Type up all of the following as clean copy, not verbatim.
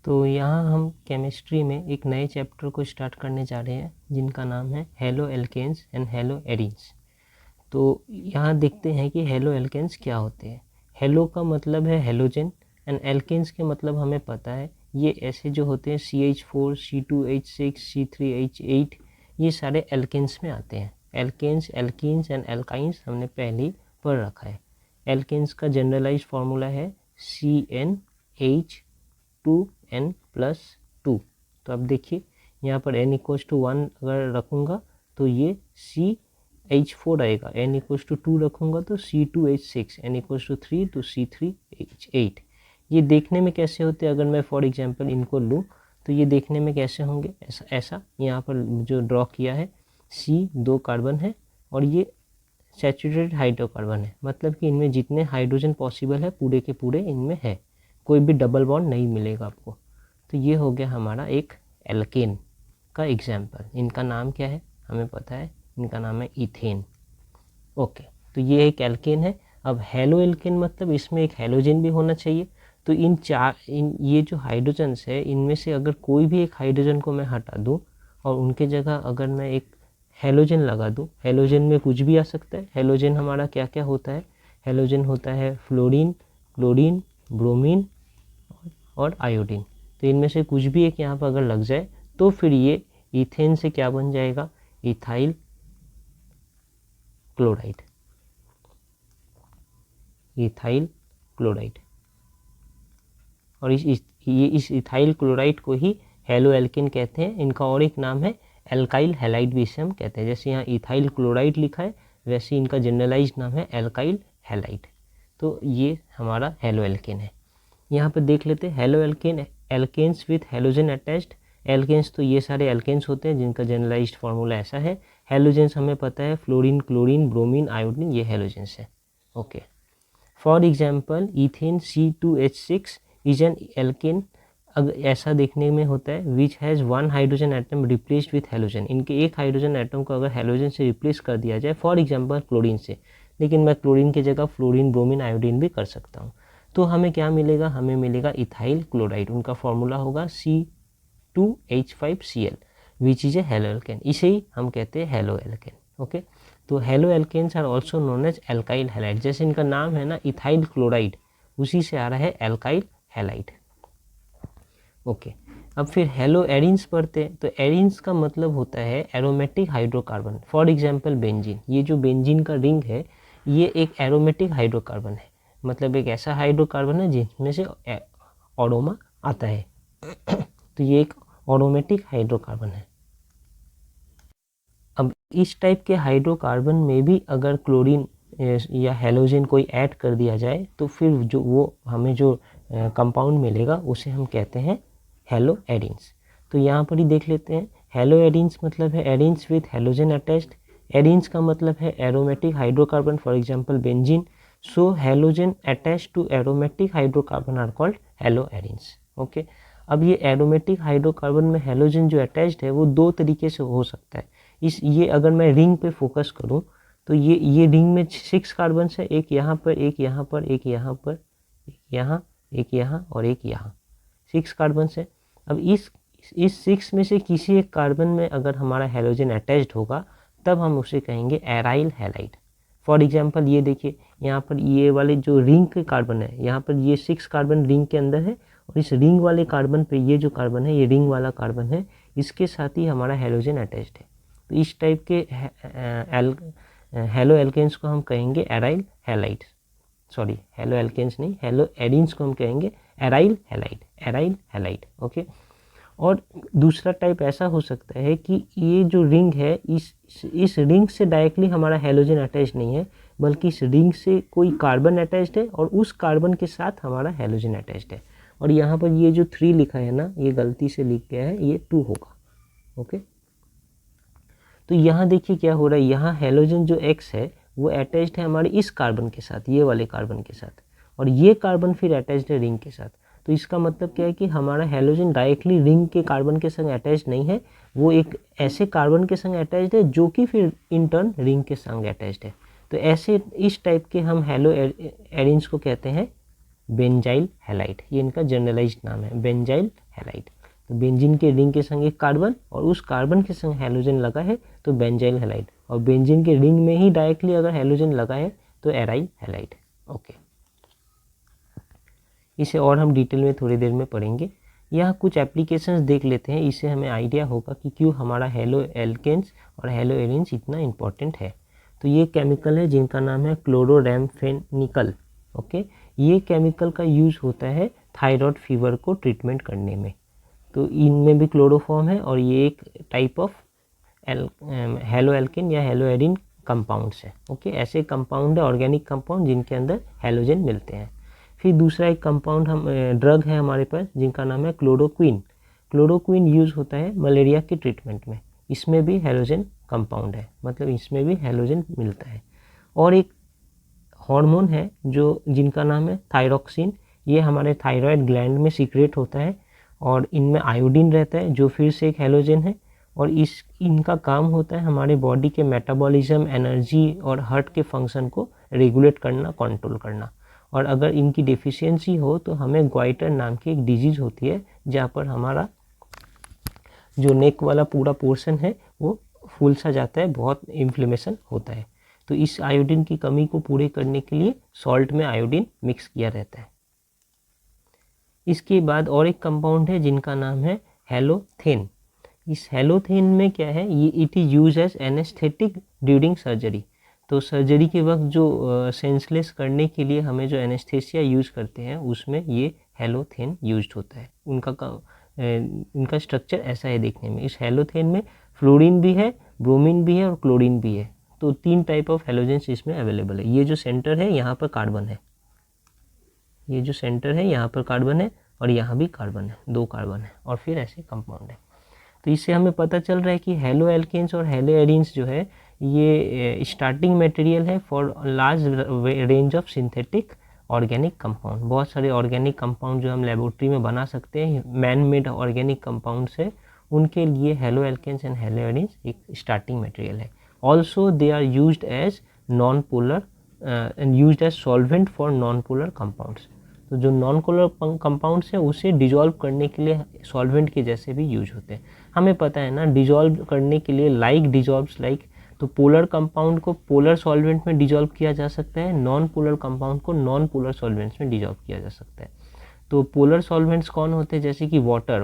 तो यहाँ हम केमिस्ट्री में एक नए चैप्टर को स्टार्ट करने जा रहे हैं जिनका नाम है haloalkanes and haloarenes. तो यहाँ देखते हैं कि हेलो एल्केन्स क्या होते हैं। हेलो का मतलब है हेलोजन एंड एल्केन्स के मतलब हमें पता है, ये ऐसे जो होते हैं CH4 C2H6 C3H8 ये सारे एल्केन्स में आते हैं। एल्केन्स, एल्कीन्स एंड एल्काइंस हमने पहले ही पढ़ रखा है। एल्केन्स का जनरलाइज्ड फार्मूला है CnH2n+2। तो अब देखिए यहाँ पर n=1 अगर रखूँगा तो ये CH4 आएगा, n=2 रखूँगा तो C2H6, n=3 तो C3H8। ये देखने में कैसे होते हैं, अगर मैं फॉर एग्जांपल इनको लूँ तो ये देखने में कैसे होंगे, ऐसा यहाँ पर जो ड्रॉ किया है C 2 कार्बन है और ये सैचुरेटेड हाइड्रोकार्बन है, मतलब कि इनमें जितने हाइड्रोजन पॉसिबल है पूरे के पूरे इनमें है, कोई भी डबल बॉन्ड नहीं मिलेगा आपको। तो ये हो गया हमारा एक एल्केन का एग्जाम्पल। इनका नाम क्या है हमें पता है, इनका नाम है इथेन। ओके, तो ये एक एल्केन है। अब हेलो एल्केन मतलब इसमें एक हेलोजन भी होना चाहिए। तो ये जो हाइड्रोजन्स है इनमें से अगर कोई भी एक हाइड्रोजन को मैं हटा दूँ और उनके जगह अगर मैं एक हेलोजन लगा दूँ, हेलोजन में कुछ भी आ सकता है। हेलोजन हमारा क्या क्या होता है, हेलोजन होता है फ्लोरीन, क्लोरीन, ब्रोमीन और आयोडीन। तो इनमें से कुछ भी एक यहाँ पर अगर लग जाए तो फिर ये इथेन से क्या बन जाएगा, इथाइल क्लोराइड। Ethyl chloride. और इस इथाइल क्लोराइड को ही हेलो एल्केन कहते हैं। इनका और एक नाम है एल्काइल हैलाइड भी इसे हम कहते हैं। जैसे यहाँ इथाइल क्लोराइड लिखा है वैसे इनका जनरलाइज्ड नाम है एल्काइल हैलाइड। तो ये हमारा हेलो एल्केन है। यहाँ पर देख लेते हैं haloalkane, alkanes with halogen attached. Alkanes तो ये सारे एल्केन्स होते हैं जिनका जनरलाइज्ड फार्मूला ऐसा है। हेलोजेंस हमें पता है फ्लोरीन, क्लोरीन, ब्रोमीन, आयोडीन, ये हेलोजेंस है। Okay, for example ethane C2H6 is an alkane. अगर ऐसा देखने में होता है which has 1 hydrogen atom replaced with halogen. इनके एक हाइड्रोजन एटम को अगर हेलोजन से रिप्लेस कर दिया जाए, फॉर एग्जाम्पल क्लोरीन से, लेकिन मैं क्लोरीन की जगह फ्लोरीन, ब्रोमीन, आयोडीन भी कर सकता हूँ। तो हमें क्या मिलेगा, हमें मिलेगा इथाइल क्लोराइड। उनका फॉर्मूला होगा C2H5Cl which is a haloalkane. इसे ही हम कहते हैं हेलो एल्केन। ओके, तो haloalkanes are also known as alkyl halide. जैसे इनका नाम है ना इथाइल क्लोराइड, उसी से आ रहा है एल्काइल हैलाइड। ओके, अब फिर हेलो एरीन्स पढ़ते हैं। तो एरीन्स का मतलब होता है aromatic hydrocarbon. For example benzene, ये जो बेंजीन का रिंग है ये एक एरोमेटिक हाइड्रोकार्बन है, मतलब एक ऐसा हाइड्रोकार्बन है जिसमें से ऑरोमा आता है। तो ये एक ऑरोमेटिक हाइड्रोकार्बन है। अब इस टाइप के हाइड्रोकार्बन में भी अगर क्लोरीन या हेलोजन कोई ऐड कर दिया जाए तो फिर जो वो हमें जो कंपाउंड मिलेगा उसे हम कहते हैं हेलो एरीन्स। तो यहाँ पर ही देख लेते हैं, हेलो एरीन्स मतलब है arenes with halogen attached. Arenes का मतलब है aromatic hydrocarbon, for example benzene. So halogen attached to aromatic hydrocarbon are called haloarenes. Okay, अब ये एरोमेटिक हाइड्रोकार्बन में हेलोजन जो अटैच्ड है वो दो तरीके से हो सकता है। ये अगर मैं रिंग पे फोकस करूं तो ये रिंग में 6 कार्बन है, एक यहाँ पर, एक यहाँ पर, एक यहाँ पर, एक यहाँ, एक यहाँ और एक यहाँ, 6 कार्बन है। अब इस 6 में से किसी एक कार्बन में अगर हमारा हेलोजन अटैच्ड होगा तब हम उसे कहेंगे एराइल हैलाइड। फॉर एग्जांपल ये देखिए यहाँ पर ये वाले जो रिंग के कार्बन है, यहाँ पर ये 6 कार्बन रिंग के अंदर है और इस रिंग वाले कार्बन पे ये जो कार्बन है ये रिंग वाला कार्बन है, इसके साथ ही हमारा हेलोजन अटैच्ड है। तो इस टाइप के हेलो एल्केन्स को हम कहेंगे aryl halide. Sorry, haloalkanes नहीं, हेलो एरीन्स को हम कहेंगे aryl halide, aryl halide. Okay, और दूसरा टाइप ऐसा हो सकता है कि ये जो रिंग है इस रिंग से डायरेक्टली हमारा हेलोजन अटैच नहीं है, बल्कि इस रिंग से कोई कार्बन अटैच्ड है और उस कार्बन के साथ हमारा हेलोजन अटैच्ड है। और यहाँ पर ये जो 3 लिखा है ना, ये गलती से लिख गया है, ये 2 होगा। ओके, तो यहाँ देखिए क्या हो रहा है, यहाँ हेलोजन जो X है वो अटैच्ड है हमारे इस कार्बन के साथ, ये वाले कार्बन के साथ, और ये कार्बन फिर अटैच्ड है रिंग के साथ। तो इसका मतलब क्या है कि हमारा हेलोजन डायरेक्टली रिंग के कार्बन के संग अटैच नहीं है, वो एक ऐसे कार्बन के संग अटैच्ड है जो कि फिर इन टर्न रिंग के संग अटैच्ड है। तो ऐसे इस टाइप के हम हेलो एरीन्स को कहते हैं बेंजाइल हैलाइड, ये इनका जनरलाइज्ड नाम है, बेंजाइल हैलाइड। तो बेंजीन के रिंग के संग एक कार्बन और उस कार्बन के संग हैलोजन लगा है तो बेंजाइल हैलाइड, और बेंजीन के रिंग में ही डायरेक्टली अगर हैलोजन लगा है तो एराइल हैलाइड। ओके, इसे और हम डिटेल में थोड़ी देर में पढ़ेंगे। यहाँ कुछ एप्लीकेशंस देख लेते हैं, इससे हमें आइडिया होगा कि क्यों हमारा हेलो एल्केन्स और हेलो एरिन्स इतना इम्पॉर्टेंट है। तो ये केमिकल है जिनका नाम है क्लोरोरैम्फेनिकल। ओके, ये केमिकल का यूज़ होता है थायराइड फीवर को ट्रीटमेंट करने में। तो इनमें भी क्लोरोफॉर्म है और ये एक टाइप ऑफ हेलो एल्केन या हेलो एरिन कंपाउंड्स है। ओके, ऐसे कंपाउंड है ऑर्गेनिक कंपाउंड जिनके अंदर हैलोजन मिलते हैं। फिर दूसरा एक कंपाउंड हम ड्रग है हमारे पास जिनका नाम है क्लोरोक्विन। क्लोरोक्विन यूज़ होता है मलेरिया के ट्रीटमेंट में, इसमें भी हैलोजन कंपाउंड है, मतलब इसमें भी हैलोजन मिलता है। और एक हार्मोन है जो जिनका नाम है थायरॉक्सिन, ये हमारे थायराइड ग्लैंड में सीक्रेट होता है और इनमें आयोडीन रहता है जो फिर से एक हैलोजन है। और इनका काम होता है हमारे बॉडी के मेटाबॉलिज्म, एनर्जी और हार्ट के फंक्शन को रेगुलेट करना, कंट्रोल करना। और अगर इनकी डेफिशिएंसी हो तो हमें ग्वाइटर नाम की एक डिजीज़ होती है जहाँ पर हमारा जो नेक वाला पूरा पोर्शन है वो फूल सा जाता है, बहुत इन्फ्लेमेशन होता है। तो इस आयोडीन की कमी को पूरे करने के लिए सॉल्ट में आयोडीन मिक्स किया रहता है। इसके बाद और एक कंपाउंड है जिनका नाम है हेलोथेन। इस हेलोथेन में क्या है, ये it is use as anaesthetic during surgery. तो सर्जरी के वक्त जो सेंसलेस करने के लिए हमें जो एनेस्थेसिया यूज़ करते हैं उसमें ये हेलोथेन यूज्ड होता है। उनका स्ट्रक्चर ऐसा है देखने में। इस हेलोथेन में फ्लोरीन भी है, ब्रोमीन भी है और क्लोरीन भी है। तो 3 टाइप ऑफ हेलोजेंस इसमें अवेलेबल है। ये जो सेंटर है यहाँ पर कार्बन है, ये जो सेंटर है यहाँ पर कार्बन है और यहाँ भी कार्बन है, 2 कार्बन है और फिर ऐसे कंपाउंड है। तो इससे हमें पता चल रहा है कि हेलो एल्केन्स और हेलो एरिन्स जो है ये स्टार्टिंग मटेरियल है for large range of synthetic organic compound. बहुत सारे ऑर्गेनिक कंपाउंड जो हम लेबोरेटरी में बना सकते हैं, मैन मेड ऑर्गेनिक कंपाउंड्स है, उनके लिए haloalkanes and haloarenes एक स्टार्टिंग मटेरियल है। Also they are used as non polar and used as solvent for non polar compounds. तो जो नॉन पोलर कंपाउंड्स हैं उसे डिजॉल्व करने के लिए सॉल्वेंट के जैसे भी यूज होते हैं। हमें पता है ना, डिजॉल्व करने के लिए लाइक तो पोलर कंपाउंड को पोलर सॉल्वेंट में डिजॉल्व किया जा सकता है, नॉन पोलर कंपाउंड को नॉन पोलर सॉल्वेंट्स में डिजॉल्व किया जा सकता है। तो पोलर सॉल्वेंट्स कौन होते हैं, जैसे कि वाटर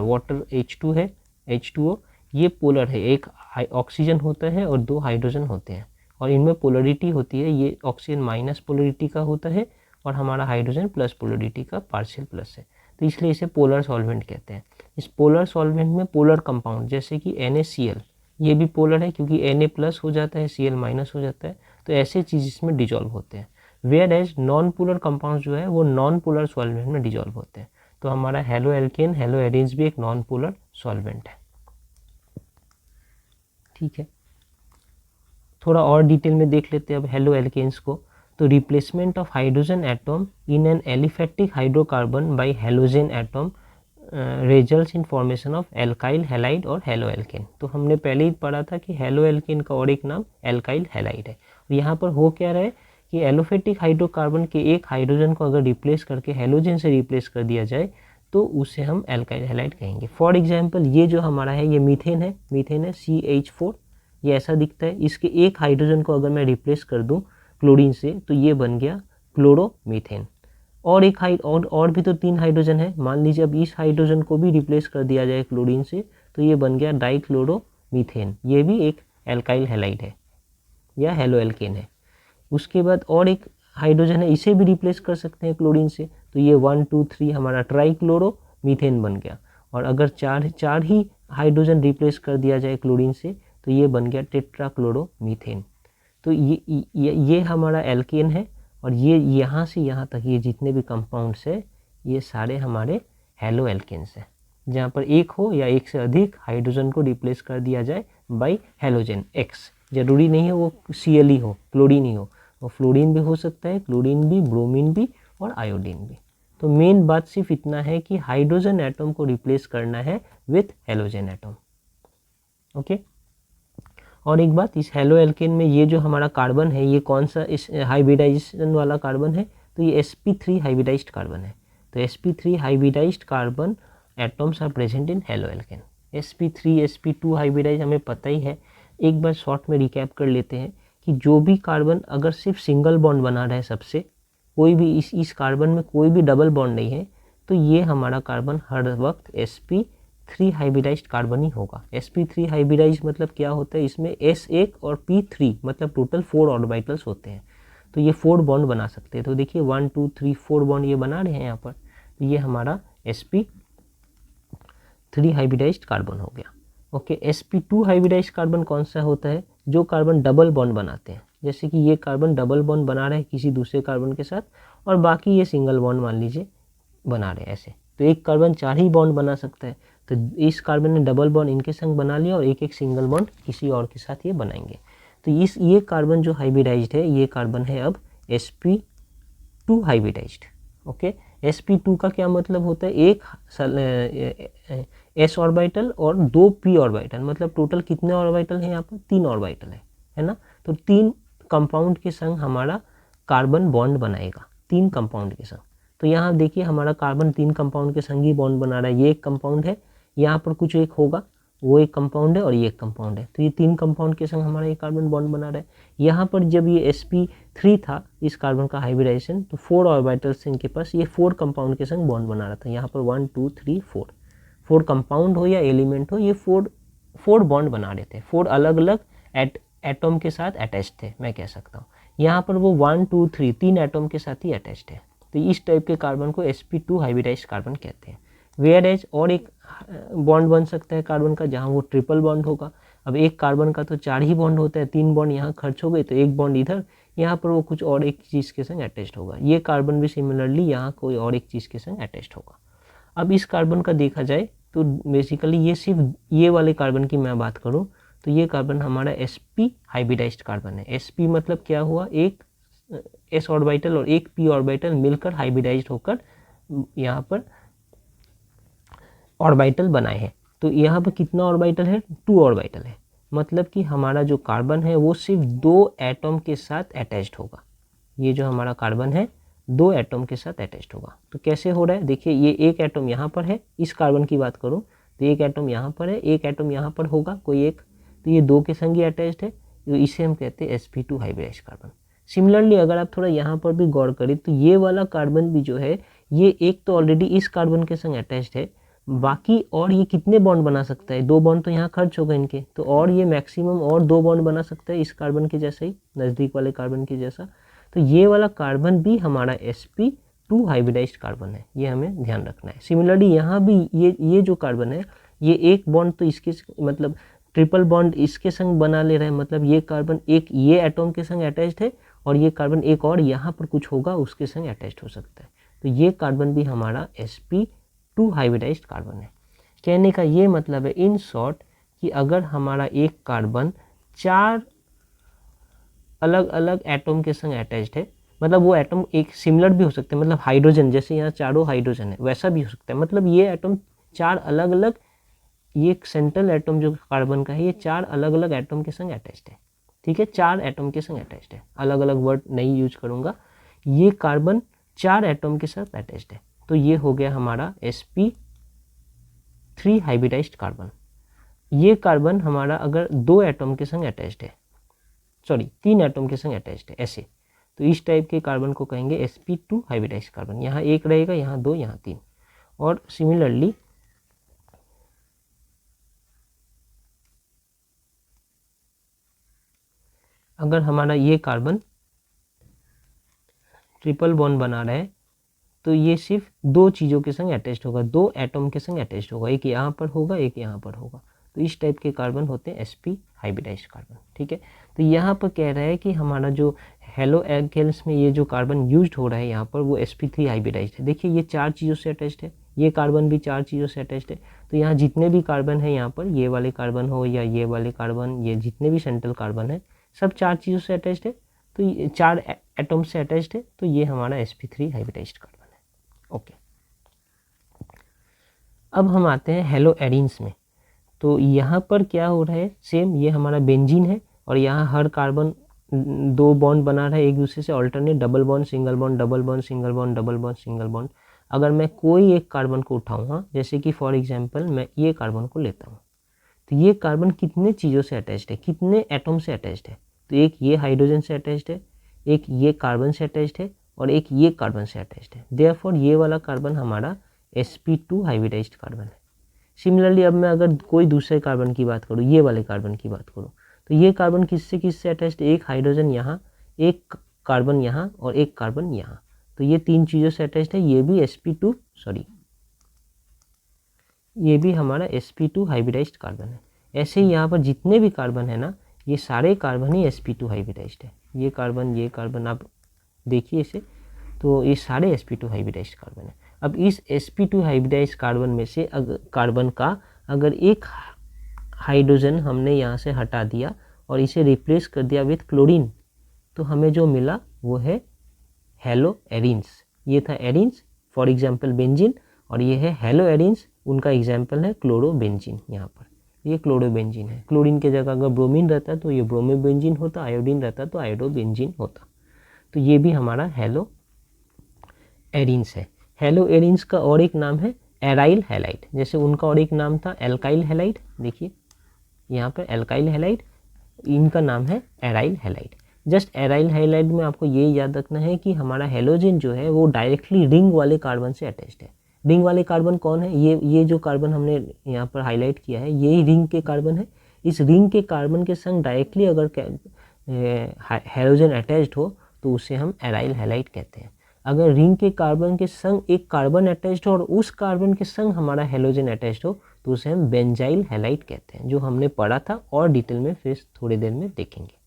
H2 है, H2O, ये पोलर है, एक ऑक्सीजन होता है और 2 हाइड्रोजन होते हैं और इनमें पोलरिटी होती है। ये ऑक्सीजन माइनस पोलरिटी का होता है और हमारा हाइड्रोजन प्लस पोलरिटी का पार्शियल प्लस है, तो इसलिए इसे पोलर सॉल्वेंट कहते हैं। इस पोलर सॉल्वेंट में पोलर कंपाउंड जैसे कि NaCl, ये भी पोलर है क्योंकि Na प्लस हो जाता है, Cl माइनस हो जाता है, तो ऐसे चीज़ इसमें डिजॉल्व होते हैं। Whereas non polar compound जो है वो नॉन पोलर सॉल्वेंट में डिजॉल्व होते हैं। तो हमारा हेलो एल्केन, हेलो एरिन्स भी एक नॉन पोलर सॉल्वेंट है। ठीक है, थोड़ा और डिटेल में देख लेते हैं अब हेलो एल्केन्स को। तो replacement of hydrogen atom in an aliphatic hydrocarbon bye halogen atom results in formation of alkyl halide और हेलो एल्केन। तो हमने पहले ही पढ़ा था कि हेलो एल्केन का और एक नाम एल्काइल हैलाइड है। यहाँ पर हो क्या रहा है कि एलोफेटिक हाइड्रोकार्बन के एक हाइड्रोजन को अगर रिप्लेस करके हेलोजन से रिप्लेस कर दिया जाए तो उसे हम एल्काइल हैलाइड कहेंगे। फॉर एग्जाम्पल ये जो हमारा है ये मीथेन है CH4, ये ऐसा दिखता है। इसके एक हाइड्रोजन को अगर मैं रिप्लेस कर दूँ क्लोरीन से तो ये बन गया क्लोरोमीथेन। और एक और भी तो 3 हाइड्रोजन है, मान लीजिए अब इस हाइड्रोजन को भी रिप्लेस कर दिया जाए क्लोरीन से तो ये बन गया डाइक्लोरोमीथेन, ये भी एक एल्काइल हैलाइड है या हेलो एल्केन है। उसके बाद और एक हाइड्रोजन है, इसे भी रिप्लेस कर सकते हैं क्लोरीन से, तो ये 1 2 3 हमारा ट्राइक्लोरोमीथेन बन गया। और अगर चार ही हाइड्रोजन रिप्लेस कर दिया जाए क्लोरीन से तो ये बन गया टेट्राक्लोरोमीथेन। तो ये हमारा एल्केन है और ये यहाँ से यहाँ तक ये जितने भी कंपाउंड्स है ये सारे हमारे हेलो एल्केन्स हैं, जहाँ पर एक हो या एक से अधिक हाइड्रोजन को रिप्लेस कर दिया जाए बाय हेलोजन X। जरूरी नहीं है वो Cl ही हो, क्लोरीन ही हो, वो फ्लोरीन भी हो सकता है, क्लोरीन भी, ब्रोमीन भी और आयोडीन भी। तो मेन बात सिर्फ इतना है कि हाइड्रोजन एटम को रिप्लेस करना है विथ हेलोजन एटम। ओके, और एक बात, इस हेलो एल्केन में ये जो हमारा कार्बन है ये कौन सा इस हाइब्रिडाइजेशन वाला कार्बन है, तो तो ये sp3 हाइब्रिडाइज्ड कार्बन है। तो sp3 hybridised carbon atoms are present in haloalkane. sp3 sp2 hybridise हमें पता ही है। एक बार शॉर्ट में रिकैप कर लेते हैं कि जो भी कार्बन अगर सिर्फ सिंगल बॉन्ड बना रहा है सबसे, कोई भी इस कार्बन में कोई भी डबल बॉन्ड नहीं है, तो ये हमारा कार्बन हर वक्त sp3 हाइब्रिडाइज्ड कार्बन ही होगा। sp3 हाइब्रिडाइज मतलब क्या होता है, इसमें s1 और p3 मतलब टोटल 4 ऑर्बिटल्स होते हैं। तो ये 4 बॉन्ड बना सकते हैं। तो देखिए 1 2 3 4 बॉन्ड ये बना रहे हैं यहाँ पर। तो ये हमारा sp3 हाइब्रिडाइज्ड कार्बन हो गया। ओके, sp2 हाइब्रिडाइज्ड कार्बन कौन सा होता है, जो कार्बन डबल बॉन्ड बनाते हैं। जैसे कि ये कार्बन डबल बॉन्ड बना रहे हैं किसी दूसरे कार्बन के साथ, और बाकी ये सिंगल बॉन्ड मान लीजिए बना रहे हैं ऐसे। तो एक कार्बन 4 ही बॉन्ड बना सकता है। तो इस कार्बन ने डबल बॉन्ड इनके संग बना लिया और एक एक सिंगल बॉन्ड किसी और के साथ ये बनाएंगे। तो ये कार्बन जो हाइब्रिडाइज्ड है, ये कार्बन है अब sp2 हाइब्रिडाइज्ड। ओके, sp2 का क्या मतलब होता है, एक s ऑर्बिटल और 2 p ऑर्बिटल, मतलब टोटल कितने ऑर्बिटल हैं यहाँ पर, 3 ऑर्बिटल है ना। तो 3 कंपाउंड के संग हमारा कार्बन बॉन्ड बनाएगा, 3 कंपाउंड के संग। तो यहाँ देखिए हमारा कार्बन 3 कंपाउंड के संग ही बॉन्ड बना रहा है। ये एक कंपाउंड है, यहाँ पर कुछ एक होगा, वो एक कंपाउंड है और ये एक कंपाउंड है। तो ये 3 कंपाउंड के संग हमारा ये कार्बन बॉन्ड बना रहा है। यहाँ पर जब ये sp3 था इस कार्बन का हाइब्रिडाइजेशन, तो 4 ऑर्बिटल्स इनके पास, ये 4 कंपाउंड के संग बॉन्ड बना रहा था। यहाँ पर 1 2 3 4 कंपाउंड हो या एलिमेंट हो, ये 4 बॉन्ड बना रहे थे। 4 अलग अलग एटम के साथ अटैच थे, मैं कह सकता हूँ। यहाँ पर वो 1 2 3 3 एटम के साथ ही अटैच्ड है। तो इस टाइप के कार्बन को sp2 हाइब्रिडाइज्ड कार्बन कहते हैं। वेयर एज और एक बॉन्ड बन सकता है कार्बन का जहाँ वो ट्रिपल बॉन्ड होगा। अब एक कार्बन का तो 4 ही बॉन्ड होता है, 3 बॉन्ड यहाँ खर्च हो गए, तो एक बॉन्ड इधर, यहाँ पर वो कुछ और एक चीज़ के संग अटैच्ड होगा। ये कार्बन भी सिमिलरली यहाँ कोई और एक चीज़ के संग अटैच्ड होगा। अब इस कार्बन का देखा जाए तो बेसिकली ये सिर्फ ये वाले कार्बन की मैं बात करूँ तो ये कार्बन हमारा sp हाइब्रिडाइज्ड कार्बन है। sp मतलब क्या हुआ, एक s ऑर्बिटल और एक p ऑर्बिटल मिलकर हाइब्रिडाइज्ड होकर यहाँ पर ऑर्बिटल बनाए हैं। तो यहाँ पर कितना ऑर्बिटल है, 2 ऑर्बिटल है। मतलब कि हमारा जो कार्बन है वो सिर्फ 2 एटम के साथ अटैच्ड होगा। ये जो हमारा कार्बन है 2 एटम के साथ अटैच्ड होगा। तो कैसे हो रहा है, देखिए ये एक एटम यहाँ पर है, इस कार्बन की बात करूँ तो एक एटम यहाँ पर है, एक एटम यहाँ पर होगा कोई एक, तो ये 2 के संग ही अटैच्ड है। तो इसे हम कहते हैं sp2 हाइब्रिडाइज्ड कार्बन। सिमिलरली अगर आप थोड़ा यहाँ पर भी गौर करें तो ये वाला कार्बन भी जो है, ये एक तो ऑलरेडी इस कार्बन के संग अटैच्ड है, बाकी और ये कितने बॉन्ड बना सकता है, 2 बॉन्ड तो यहाँ खर्च हो गए इनके, तो और ये मैक्सिमम और 2 बॉन्ड बना सकता है इस कार्बन के जैसा ही, नज़दीक वाले कार्बन के जैसा। तो ये वाला कार्बन भी हमारा sp2 हाइब्रिडाइज्ड कार्बन है, ये हमें ध्यान रखना है। सिमिलरली यहाँ भी ये जो कार्बन है, ये एक बॉन्ड तो इसके मतलब ट्रिपल बॉन्ड इसके संग बना ले रहा है, मतलब ये कार्बन एक ये एटम के संग अटैच्ड है और ये कार्बन एक और यहाँ पर कुछ होगा उसके संग अटैच्ड हो सकता है। तो ये कार्बन भी हमारा sp2 हाइब्रिडाइज्ड कार्बन है। कहने का ये मतलब है इन शॉर्ट कि अगर हमारा एक कार्बन 4 अलग अलग एटम के संग अटैच्ड है, मतलब वो एटम एक सिमिलर भी हो सकते हैं, मतलब हाइड्रोजन जैसे यहाँ चारों हाइड्रोजन है वैसा भी हो सकता है, मतलब ये एटम 4 अलग अलग, ये सेंट्रल एटम जो कार्बन का है ये 4 अलग अलग एटम के संग अटैच्ड है। ठीक है, 4 एटम के संग अटैच्ड है, अलग अलग वर्ड नहीं यूज करूँगा। ये कार्बन 4 एटम के साथ अटैच्ड है। तो ये हो गया हमारा sp3 हाइब्रिडाइज्ड कार्बन। ये कार्बन हमारा अगर 2 एटम के संग अटैच्ड है, सॉरी 3 एटम के संग अटैच्ड है ऐसे, तो इस टाइप के कार्बन को कहेंगे sp2 हाइब्रिडाइज्ड कार्बन। यहाँ एक रहेगा, यहाँ 2, यहाँ 3। और सिमिलरली अगर हमारा ये कार्बन ट्रिपल बॉन्ड बना रहा है तो ये सिर्फ 2 चीज़ों के संग अटैच्ड होगा, 2 एटम के संग अटैच्ड होगा, एक यहाँ पर होगा एक यहाँ पर होगा। तो इस टाइप के कार्बन होते हैं sp हाइब्रिडाइज्ड कार्बन। ठीक है, तो यहाँ पर कह रहा है कि हमारा जो हेलो एल्केन्स में ये जो कार्बन यूज्ड हो रहा है यहाँ पर वो sp3 हाइब्रिडाइज्ड है। देखिए ये 4 चीज़ों से अटैच्ड है, ये कार्बन भी 4 चीज़ों से अटैच्ड है। तो यहाँ जितने भी कार्बन है यहाँ पर, ये वाले कार्बन हो या ये वाले कार्बन, ये जितने भी सेंट्रल कार्बन है सब 4 चीज़ों से अटैच्ड है, तो ये 4 एटम से अटैच्ड है। तो ये हमारा sp3 हाइब्रिडाइज्ड कार्बन है। ओके, अब हम आते हैं हेलो एरीन्स में। तो यहाँ पर क्या हो रहा है, सेम ये हमारा बेंजीन है और यहाँ हर कार्बन दो बॉन्ड बना रहा है एक दूसरे से alternate, double bond single bond, double bond single bond, double bond single bond. अगर मैं कोई एक कार्बन को उठाऊँ, हाँ, जैसे कि फॉर एग्जांपल मैं ये कार्बन को लेता हूँ, तो ये कार्बन कितने चीज़ों से अटैच्ड है, कितने एटम से अटैच्ड है? तो एक ये हाइड्रोजन से अटैच्ड है, एक ये कार्बन से अटैच्ड है और एक ये कार्बन से अटैच्ड है। देयरफॉर ये वाला कार्बन हमारा sp2 हाइब्रिडाइज्ड कार्बन है। सिमिलरली अब मैं अगर कोई दूसरे कार्बन की बात करूँ, ये वाले कार्बन की बात करूँ, तो ये कार्बन किससे अटैच्ड है? एक हाइड्रोजन यहाँ, एक कार्बन यहाँ और एक कार्बन यहाँ, तो ये तीन चीज़ों से अटैच्ड है। ये भी sp2 सॉरी ये भी हमारा sp2 हाइब्रिडाइज्ड कार्बन है। ऐसे ही यहाँ पर जितने भी कार्बन है ना, ये सारे कार्बन ही sp2 हाइब्रिडाइज्ड है। ये कार्बन आप देखिए इसे, तो ये सारे sp2 हाइब्रिडाइज्ड कार्बन है। अब इस sp2 हाइब्रिडाइज्ड कार्बन में से कार्बन का अगर एक हाइड्रोजन हमने यहाँ से हटा दिया और इसे रिप्लेस कर दिया विथ क्लोरीन, तो हमें जो मिला वो है हेलो एरिन्स। ये था एरिन्स फॉर एग्जांपल बेंजीन, और ये है हेलो एरिन्स, उनका एग्जांपल है क्लोरोबेंजीन। यहाँ पर ये क्लोरोबेंजीन है। क्लोरीन के जगह अगर ब्रोमीन रहता तो ये ब्रोमोबेंजीन होता, आयोडीन रहता तो आयोडोबेंजीन होता। तो ये भी हमारा हेलो एरिन्स है। हेलो एरिन्स का और एक नाम है एराइल हैलाइड, जैसे उनका और एक नाम था एल्काइल हैलाइड। देखिए यहाँ पर एल्काइल हैलाइड, इनका नाम है aryl halide. Just aryl halide में आपको ये याद रखना है कि हमारा हेलोजन जो है वो डायरेक्टली रिंग वाले कार्बन से अटैच्ड है। रिंग वाले कार्बन कौन है? ये जो कार्बन हमने यहाँ पर हाईलाइट किया है, यही रिंग के कार्बन है। इस रिंग के कार्बन के संग डायरेक्टली अगर हेलोजन अटैच्ड हो तो उसे हम एराइल हैलाइड कहते हैं। अगर रिंग के कार्बन के संग एक कार्बन अटैच्ड हो और उस कार्बन के संग हमारा हेलोजन अटैच्ड हो तो उसे हम बेंजाइल हैलाइड कहते हैं, जो हमने पढ़ा था और डिटेल में फिर थोड़ी देर में देखेंगे।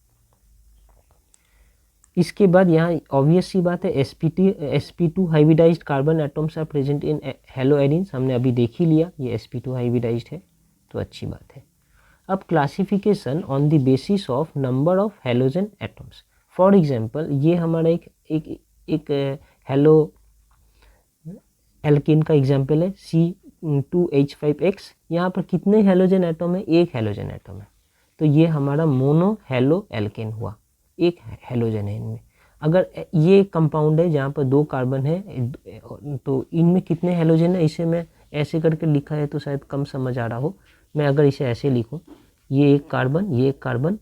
इसके बाद यहाँ ऑब्वियस सी बात है sp2 hybridised carbon atoms are present in haloarenes, हमने अभी देख ही लिया ये sp2 हाइब्रिडाइज्ड है, तो अच्छी बात है। अब classification on the basis of number of halogen atoms. For example ये हमारा एक हेलो एल्केन का एग्जांपल है C2H5X। यहाँ पर कितने हेलोजन एटम है? एक हेलोजन एटम है, तो ये हमारा मोनो हेलो एल्केन हुआ, एक हेलोजन है इनमें। अगर ये कंपाउंड है जहाँ पर दो कार्बन है, तो इनमें कितने हेलोजन है? इसे मैं ऐसे करके लिखा है तो शायद कम समझ आ रहा हो। मैं अगर इसे ऐसे लिखूँ, ये एक कार्बन, ये एक कार्बन,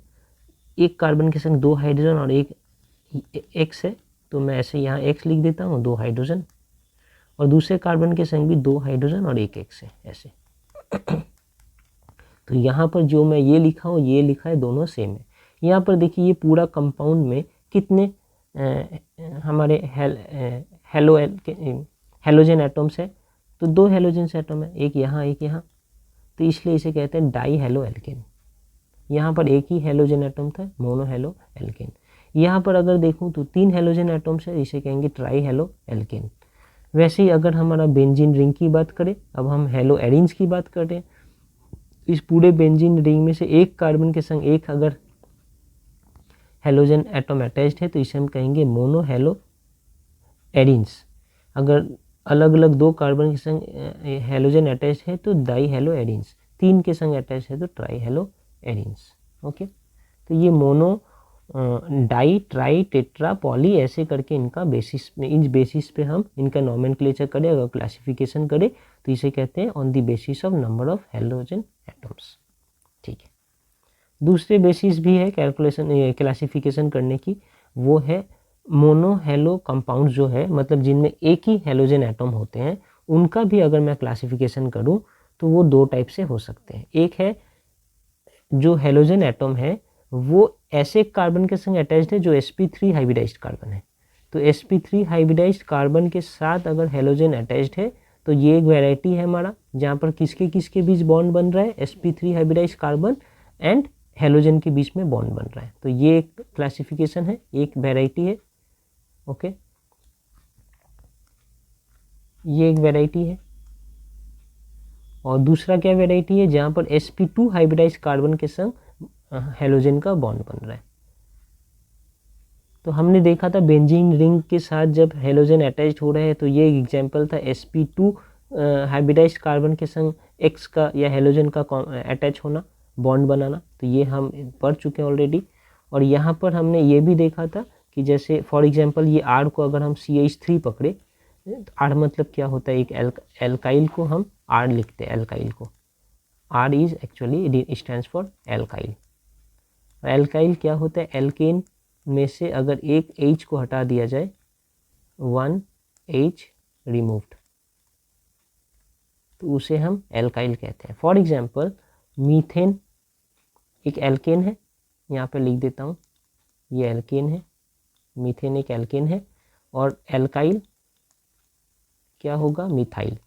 एक कार्बन के संग दो हाइड्रोजन और एक एक्स है, तो मैं ऐसे यहाँ एक्स लिख देता हूँ, दो हाइड्रोजन, और दूसरे कार्बन के संग भी दो हाइड्रोजन और एक एक्स है ऐसे। तो यहाँ पर जो मैं ये लिखा हूँ, ये लिखा है, दोनों सेम है। यहाँ पर देखिए ये पूरा कंपाउंड में कितने हमारे हेलोजन एटम्स है? तो दो हेलोजन एटम है, एक यहाँ एक यहाँ, तो इसलिए इसे कहते हैं डाई हेलो एल्केन। यहाँ पर एक ही हेलोजन एटम था, मोनो हेलो एल्केन। यहाँ पर अगर देखूँ तो तीन हेलोजन एटम्स है, इसे कहेंगे ट्राई हेलो एल्केन। वैसे ही अगर हमारा बेंजीन रिंग की बात करें, अब हम हेलो एरिन्स की बात करें, इस पूरे बेंजीन रिंग में से एक कार्बन के संग एक अगर हेलोजन एटम अटैच्ड है तो इसे हम कहेंगे मोनो हेलो एरिन्स। अगर अलग अलग दो कार्बन के संग हेलोजन अटैच्ड है तो डाई हेलो एरिन्स, तीन के संग अटैच्ड है तो ट्राई हेलो एरिन्स। ओके, तो ये mono, di, tri, tetra, poly, ऐसे करके इनका बेसिस में, इन बेसिस पे हम इनका नॉमेनक्लेचर करें, अगर क्लासिफिकेशन करें तो इसे कहते हैं on the basis of number of halogen atoms. ठीक है, दूसरे बेसिस भी है कैलकुलेशन क्लासिफिकेशन करने की, वो है मोनो हेलो कंपाउंड जो है, मतलब जिनमें एक ही हेलोजन एटम होते हैं, उनका भी अगर मैं क्लासिफिकेशन करूं तो वो दो टाइप से हो सकते हैं। एक है जो हेलोजन एटम है वो ऐसे कार्बन के संग अटैच्ड है जो sp3 हाइब्रिडाइज्ड कार्बन है, तो sp3 हाइब्रिडाइज्ड कार्बन के साथ अगर हेलोजन अटैच्ड है तो ये एक वैरायटी है हमारा, जहाँ पर किसके किसके बीच बॉन्ड बन रहा है? sp3 hybridised carbon and halogen के बीच में बॉन्ड बन रहा है, तो ये एक क्लासिफिकेशन है, एक वैरायटी है। ओके, ये एक वैरायटी है। और दूसरा क्या वैरायटी है? जहाँ पर sp2 हाइब्रिडाइज्ड कार्बन के संग हेलोजन का बॉन्ड बन रहा है। तो हमने देखा था बेंजीन रिंग के साथ जब हेलोजन अटैच्ड हो रहे हैं, तो ये एग्जांपल था sp2 हाइब्रिडाइज्ड कार्बन के संग एक्स का या हेलोजन का अटैच होना, बॉन्ड बनाना, तो ये हम पढ़ चुके हैं ऑलरेडी। और यहाँ पर हमने ये भी देखा था कि जैसे फॉर एग्जांपल ये R को अगर हम CH3 पकड़े, R मतलब क्या होता है, एक एल्काइल को हम R लिखते हैं, एल्काइल को R is actually stands for alkyl. Alkyl क्या होता है, एल्केन में से अगर एक H को हटा दिया जाए, 1 H रिमूव्ड, तो उसे हम एल्काइल कहते हैं। फॉर एग्जांपल मीथेन एक एल्केन है, यहाँ पे लिख देता हूँ, ये एल्केन है, मीथेन एक एल्केन है, और एल्काइल क्या होगा, मिथाइल।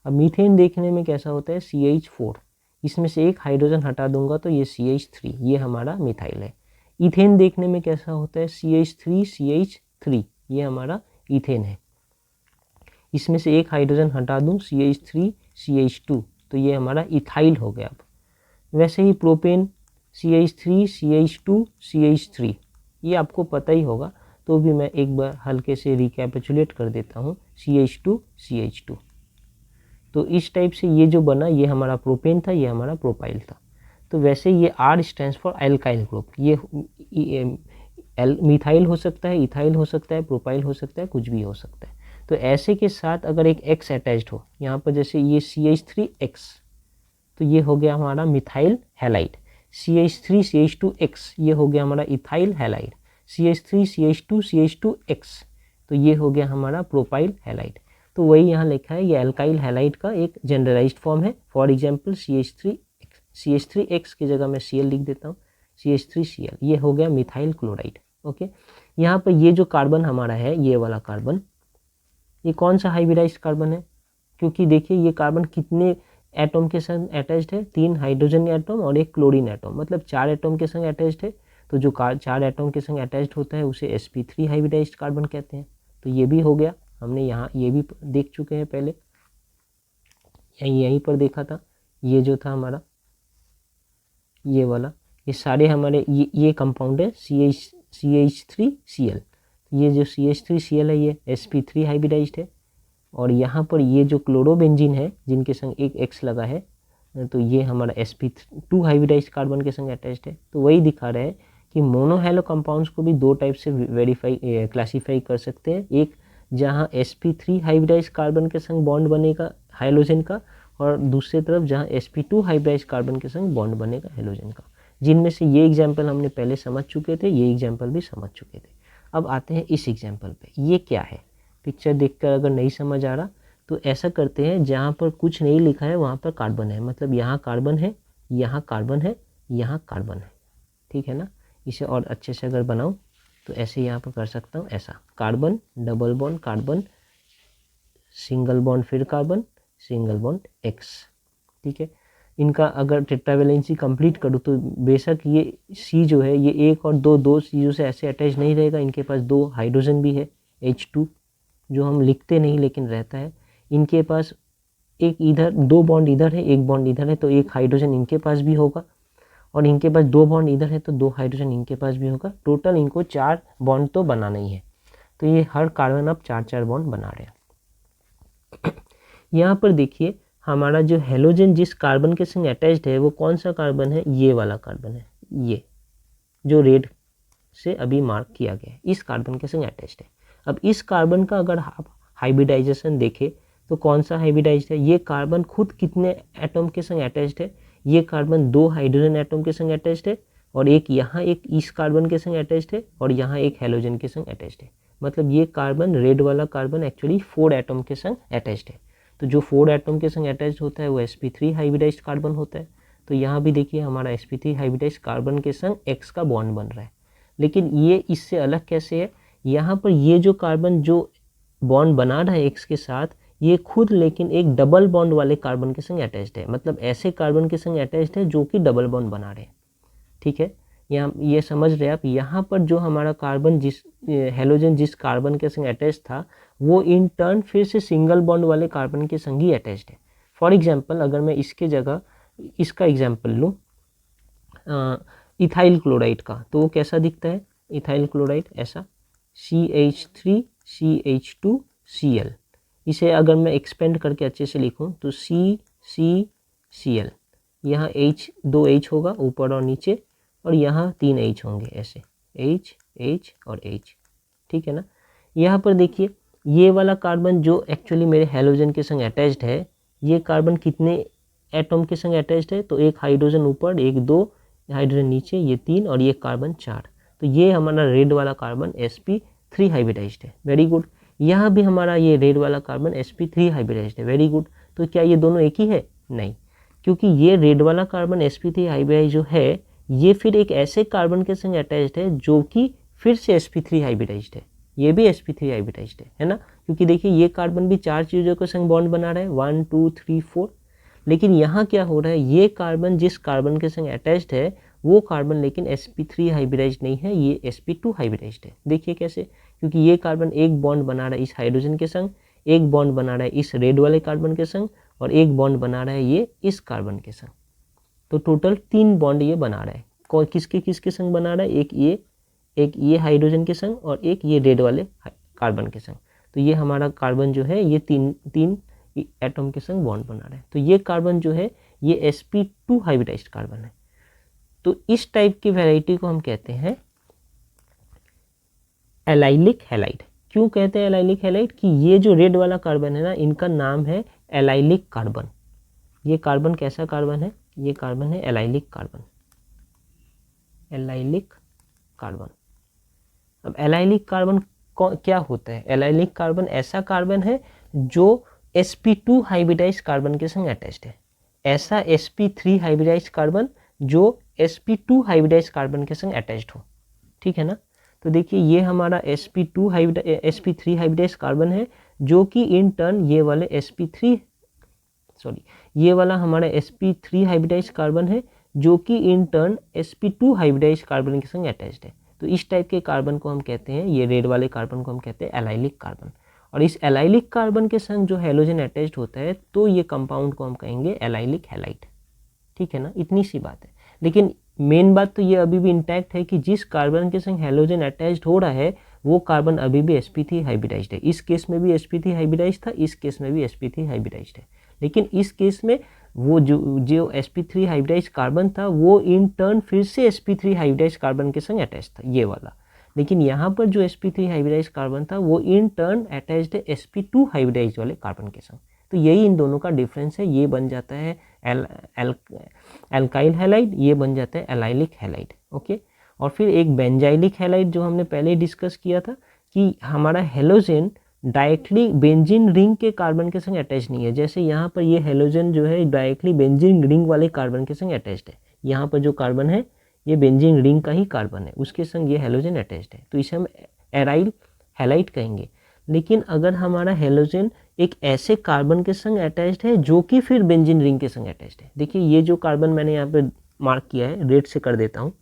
अब मीथेन देखने में कैसा होता है, CH4, इसमें से एक हाइड्रोजन हटा दूंगा तो ये CH3, ये हमारा मिथाइल है। इथेन देखने में कैसा होता है, CH3 CH3, ये हमारा इथेन है। इसमें से एक हाइड्रोजन हटा दूं, CH3 CH2, तो ये हमारा इथाइल हो गया। अब वैसे ही प्रोपेन CH3 CH2 CH3, ये आपको पता ही होगा, तो भी मैं एक बार हल्के से रिकैपिचुलेट कर देता हूँ, CH2 CH2। तो इस टाइप से ये जो बना, ये हमारा प्रोपेन था, ये हमारा प्रोपाइल था। तो वैसे ये R stands for alkyl group, ये मिथाइल हो सकता है, इथाइल हो सकता है, प्रोपाइल हो सकता है, कुछ भी हो सकता है। तो ऐसे के साथ अगर एक X अटैच्ड हो, यहाँ पर जैसे ये CH3X, तो ये हो गया हमारा मिथाइल हैलाइड। CH3 CH2X, ये हो गया हमारा ethyl halide. CH3 CH2 CH2X, तो ये हो गया हमारा प्रोपाइल हैलाइड। तो वही यहाँ लिखा है, ये एल्काइल हैलाइड का एक जनरलाइज्ड फॉर्म है। फॉर एग्जांपल CH3X की जगह मैं Cl लिख देता हूँ, CH3Cl, ये हो गया मिथाइल क्लोराइड। ओके, यहाँ पर ये जो कार्बन हमारा है, ये वाला कार्बन, ये कौन सा हाइब्रिडाइज्ड कार्बन है, क्योंकि देखिए ये कार्बन कितने एटम के संग अटैच्ड है, 3 हाइड्रोजन एटम और 1 क्लोरीन एटम, मतलब 4 एटम के संग अटैच्ड है। तो जो 4 एटम के संग अटैच्ड होता है उसे sp3 हाइब्रिडाइज्ड कार्बन कहते हैं। तो ये भी हो गया, हमने यहाँ ये भी देख चुके हैं पहले, यहीं पर देखा था, ये जो था हमारा ये वाला, ये सारे हमारे ये कंपाउंड है CH3Cl। ये जो CH3Cl है ये sp3 हाइब्रिडाइज्ड है, और यहाँ पर ये जो क्लोरोबेंजीन है जिनके संग एक X लगा है, तो ये हमारा sp2 हाइब्रिडाइज्ड कार्बन के संग अटैच्ड है। तो वही दिखा रहा है कि मोनोहैलो कंपाउंड्स को भी 2 टाइप से क्लासीफाई कर सकते हैं। एक जहाँ sp3 हाइब्रिडाइज्ड कार्बन के संग बॉन्ड बनेगा हाइड्रोजन का, और दूसरी तरफ जहाँ sp2 हाइब्रिडाइज्ड कार्बन के संग बॉन्ड बनेगा हाइड्रोजन का। जिनमें से ये एग्जाम्पल हमने पहले समझ चुके थे, ये एग्जाम्पल भी समझ चुके थे। अब आते हैं इस एग्जाम्पल पे, ये क्या है, पिक्चर देखकर अगर नहीं समझ आ रहा तो ऐसा करते हैं, जहाँ पर कुछ नहीं लिखा है वहाँ पर कार्बन है, मतलब यहाँ कार्बन है, यहाँ कार्बन है, यहाँ कार्बन है, ठीक है ना। इसे और अच्छे से अगर बनाऊँ तो ऐसे यहाँ पर कर सकता हूँ, ऐसा carbon, double bond carbon, single bond फिर कार्बन, सिंगल बॉन्ड X, ठीक है। इनका अगर टेट्रावेलेंसी कंप्लीट करूँ तो बेशक ये C जो है ये 1 और 2 चीज़ों से ऐसे अटैच नहीं रहेगा, इनके पास 2 हाइड्रोजन भी है, H2, जो हम लिखते नहीं लेकिन रहता है। इनके पास एक इधर 2 बॉन्ड इधर है, 1 बॉन्ड इधर है, तो 1 हाइड्रोजन इनके पास भी होगा, और इनके पास 2 बॉन्ड इधर है तो 2 हाइड्रोजन इनके पास भी होगा। टोटल इनको 4 बॉन्ड तो बनाना ही है, तो ये हर कार्बन अब 4-4 बॉन्ड बना रहे हैं। यहाँ पर देखिए हमारा जो हेलोजन जिस कार्बन के संग अटैच्ड है वो कौन सा कार्बन है, ये वाला कार्बन है, ये जो रेड से अभी मार्क किया गया है, इस कार्बन के संग अटैच्ड है। अब इस कार्बन का अगर आप हाइब्रिडाइजेशन देखें तो कौन सा हाइब्रिडाइज्ड है, ये कार्बन खुद कितने एटम के संग अटैच्ड है, ये कार्बन 2 हाइड्रोजन एटम के संग अटैच्ड है, और एक यहाँ एक इस कार्बन के संग अटैच्ड है, और यहाँ एक हेलोजन के संग अटैच्ड है। मतलब ये कार्बन, रेड वाला कार्बन एक्चुअली 4 एटम के संग अटैच्ड है। तो जो 4 एटम के संग अटैच्ड होता है वो sp3 हाइब्रिडाइज्ड कार्बन होता है। तो यहाँ भी देखिए हमारा sp3 हाइब्रिडाइज्ड कार्बन के संग X का बॉन्ड बन रहा है। लेकिन ये इससे अलग कैसे है, यहाँ पर ये जो कार्बन जो बॉन्ड बना रहा है X के साथ, ये खुद लेकिन एक डबल बॉन्ड वाले कार्बन के संग अटैच्ड है, मतलब ऐसे कार्बन के संग अटैच्ड है जो कि डबल बॉन्ड बना रहे हैं, ठीक है। यहाँ ये समझ रहे आप, यहाँ पर जो हमारा कार्बन जिस हेलोजन जिस कार्बन के संग अटैच था वो इन टर्न फिर से सिंगल बॉन्ड वाले कार्बन के संग ही अटैच्ड है। फॉर एग्जांपल अगर मैं इसके जगह इसका एग्जांपल लूँ इथाइल क्लोराइड का, तो वो कैसा दिखता है, इथाइल क्लोराइड ऐसा CH3 CH2 Cl। इसे अगर मैं एक्सपेंड करके अच्छे से लिखूँ तो CCCl, यहाँ H 2 H होगा ऊपर और नीचे, और यहाँ 3 H होंगे ऐसे, H H और H, ठीक है ना। यहाँ पर देखिए ये वाला कार्बन जो एक्चुअली मेरे हेलोजन के संग अटैच्ड है, ये कार्बन कितने एटम के संग अटैच्ड है, तो एक हाइड्रोजन ऊपर, एक 2 हाइड्रोजन नीचे, ये 3 और ये कार्बन 4। तो ये हमारा रेड वाला कार्बन sp3 हाइब्रिडाइज्ड है, वेरी गुड। यहाँ भी हमारा ये रेड वाला कार्बन sp3 हाइब्रिडाइज्ड है, वेरी गुड। तो क्या ये दोनों एक ही है? नहीं, क्योंकि ये रेड वाला कार्बन sp3 हाइब्रिडाइज जो है ये फिर एक ऐसे कार्बन के संग अटैच्ड है जो कि फिर से sp3 हाइब्रिडाइज्ड है, ये भी sp3 हाइब्रिडाइज्ड है ना। क्योंकि देखिए ये कार्बन भी 4 चीज़ों के संग बॉन्ड बना रहा है, 1 2 3 4। लेकिन यहाँ क्या हो रहा है, ये कार्बन जिस कार्बन के संग अटैच्ड है वो कार्बन लेकिन sp3 हाइब्रिडाइज्ड नहीं है, ये sp2 हाइब्रिडाइज्ड है। देखिए कैसे, क्योंकि ये कार्बन एक बॉन्ड बना रहा है इस हाइड्रोजन के संग, एक बॉन्ड बना रहा है इस रेड वाले कार्बन के संग, और एक बॉन्ड बना रहा है ये इस कार्बन के संग। तो टोटल 3 बॉन्ड ये बना रहा है। किसके किसके संग बना रहा है, एक ये हाइड्रोजन के संग और एक ये रेड वाले कार्बन के संग। तो ये हमारा कार्बन जो है ये तीन एटम के संग बॉन्ड बना रहा है। तो ये कार्बन जो है ये sp2 हाइब्रिडाइज्ड कार्बन है। तो इस टाइप की वैरायटी को हम कहते हैं एलाइलिक हैलाइड। क्यों कहते हैं एलाइलिक हैलाइड? कि ये जो रेड वाला कार्बन है ना, इनका नाम है एलाइलिक कार्बन। ये कार्बन कैसा कार्बन है? ये कार्बन है एलाइलिक कार्बन, एलाइलिक कार्बन। अब एलाइलिक कार्बन क्या होता है? एलाइलिक कार्बन ऐसा कार्बन है जो sp2 हाइब्रिडाइज्ड कार्बन के संग अटैच्ड है, ऐसा sp3 हाइब्रिडाइज्ड कार्बन जो sp2 हाइब्रिडाइज्ड कार्बन के संग अटैच्ड हो, ठीक है ना। तो देखिए ये हमारा sp3 हाइब्रिडाइज्ड कार्बन है जो कि इन टर्न ये वाला हमारा sp3 हाइब्रिडाइज्ड कार्बन है जो कि in turn sp2 hybridised carbon के संग अटैच्ड है। तो इस टाइप के कार्बन को हम कहते हैं, ये रेड वाले कार्बन को हम कहते हैं एलाइलिक कार्बन। और इस एलाइलिक कार्बन के संग जो हेलोजन अटैच्ड होता है तो ये कंपाउंड को हम कहेंगे एलाइलिक हैलाइड, ठीक है ना। इतनी सी बात है। लेकिन मेन बात तो ये अभी भी इंटैक्ट है कि जिस कार्बन के संग हेलोजन अटैच्ड हो रहा है वो कार्बन अभी भी sp3 हाइब्रिडाइज्ड है। इस केस में भी sp3 हाइब्रिडाइज्ड था, इस केस में भी sp3 हाइब्रिडाइज्ड है। लेकिन इस केस में वो जो sp3 हाइब्रिडाइज्ड कार्बन था वो इन टर्न फिर से sp3 हाइब्रिडाइज्ड कार्बन के संग अटैच था, ये वाला। लेकिन यहाँ पर जो sp3 हाइब्रिडाइज्ड कार्बन था वो इन टर्न अटैच्ड है sp2 हाइब्रिडाइज्ड वाले कार्बन के संग। तो यही इन दोनों का डिफरेंस है। ये बन जाता है एल्काइल हैलाइड, ये बन जाता है एलाइलिक हैलाइड, ओके। और फिर एक बेंजाइलिक हैलाइड जो हमने पहले डिस्कस किया था कि हमारा हेलोजन डायरेक्टली बेंजीन रिंग के कार्बन के संग अटैच नहीं है। जैसे यहाँ पर ये हेलोजन जो है डायरेक्टली बेंजीन रिंग वाले कार्बन के संग अटैच्ड है। यहाँ पर जो कार्बन है ये बेंजीन रिंग का ही कार्बन है, उसके संग ये हेलोजन अटैच्ड है, तो इसे हम एराइल हैलाइड कहेंगे। लेकिन अगर हमारा हेलोजन एक ऐसे कार्बन के संग अटैच्ड है जो कि फिर बेंजीन रिंग के संग अटैच्ड है, देखिए ये जो कार्बन मैंने यहाँ पे मार्क किया है, रेड से कर देता हूँ,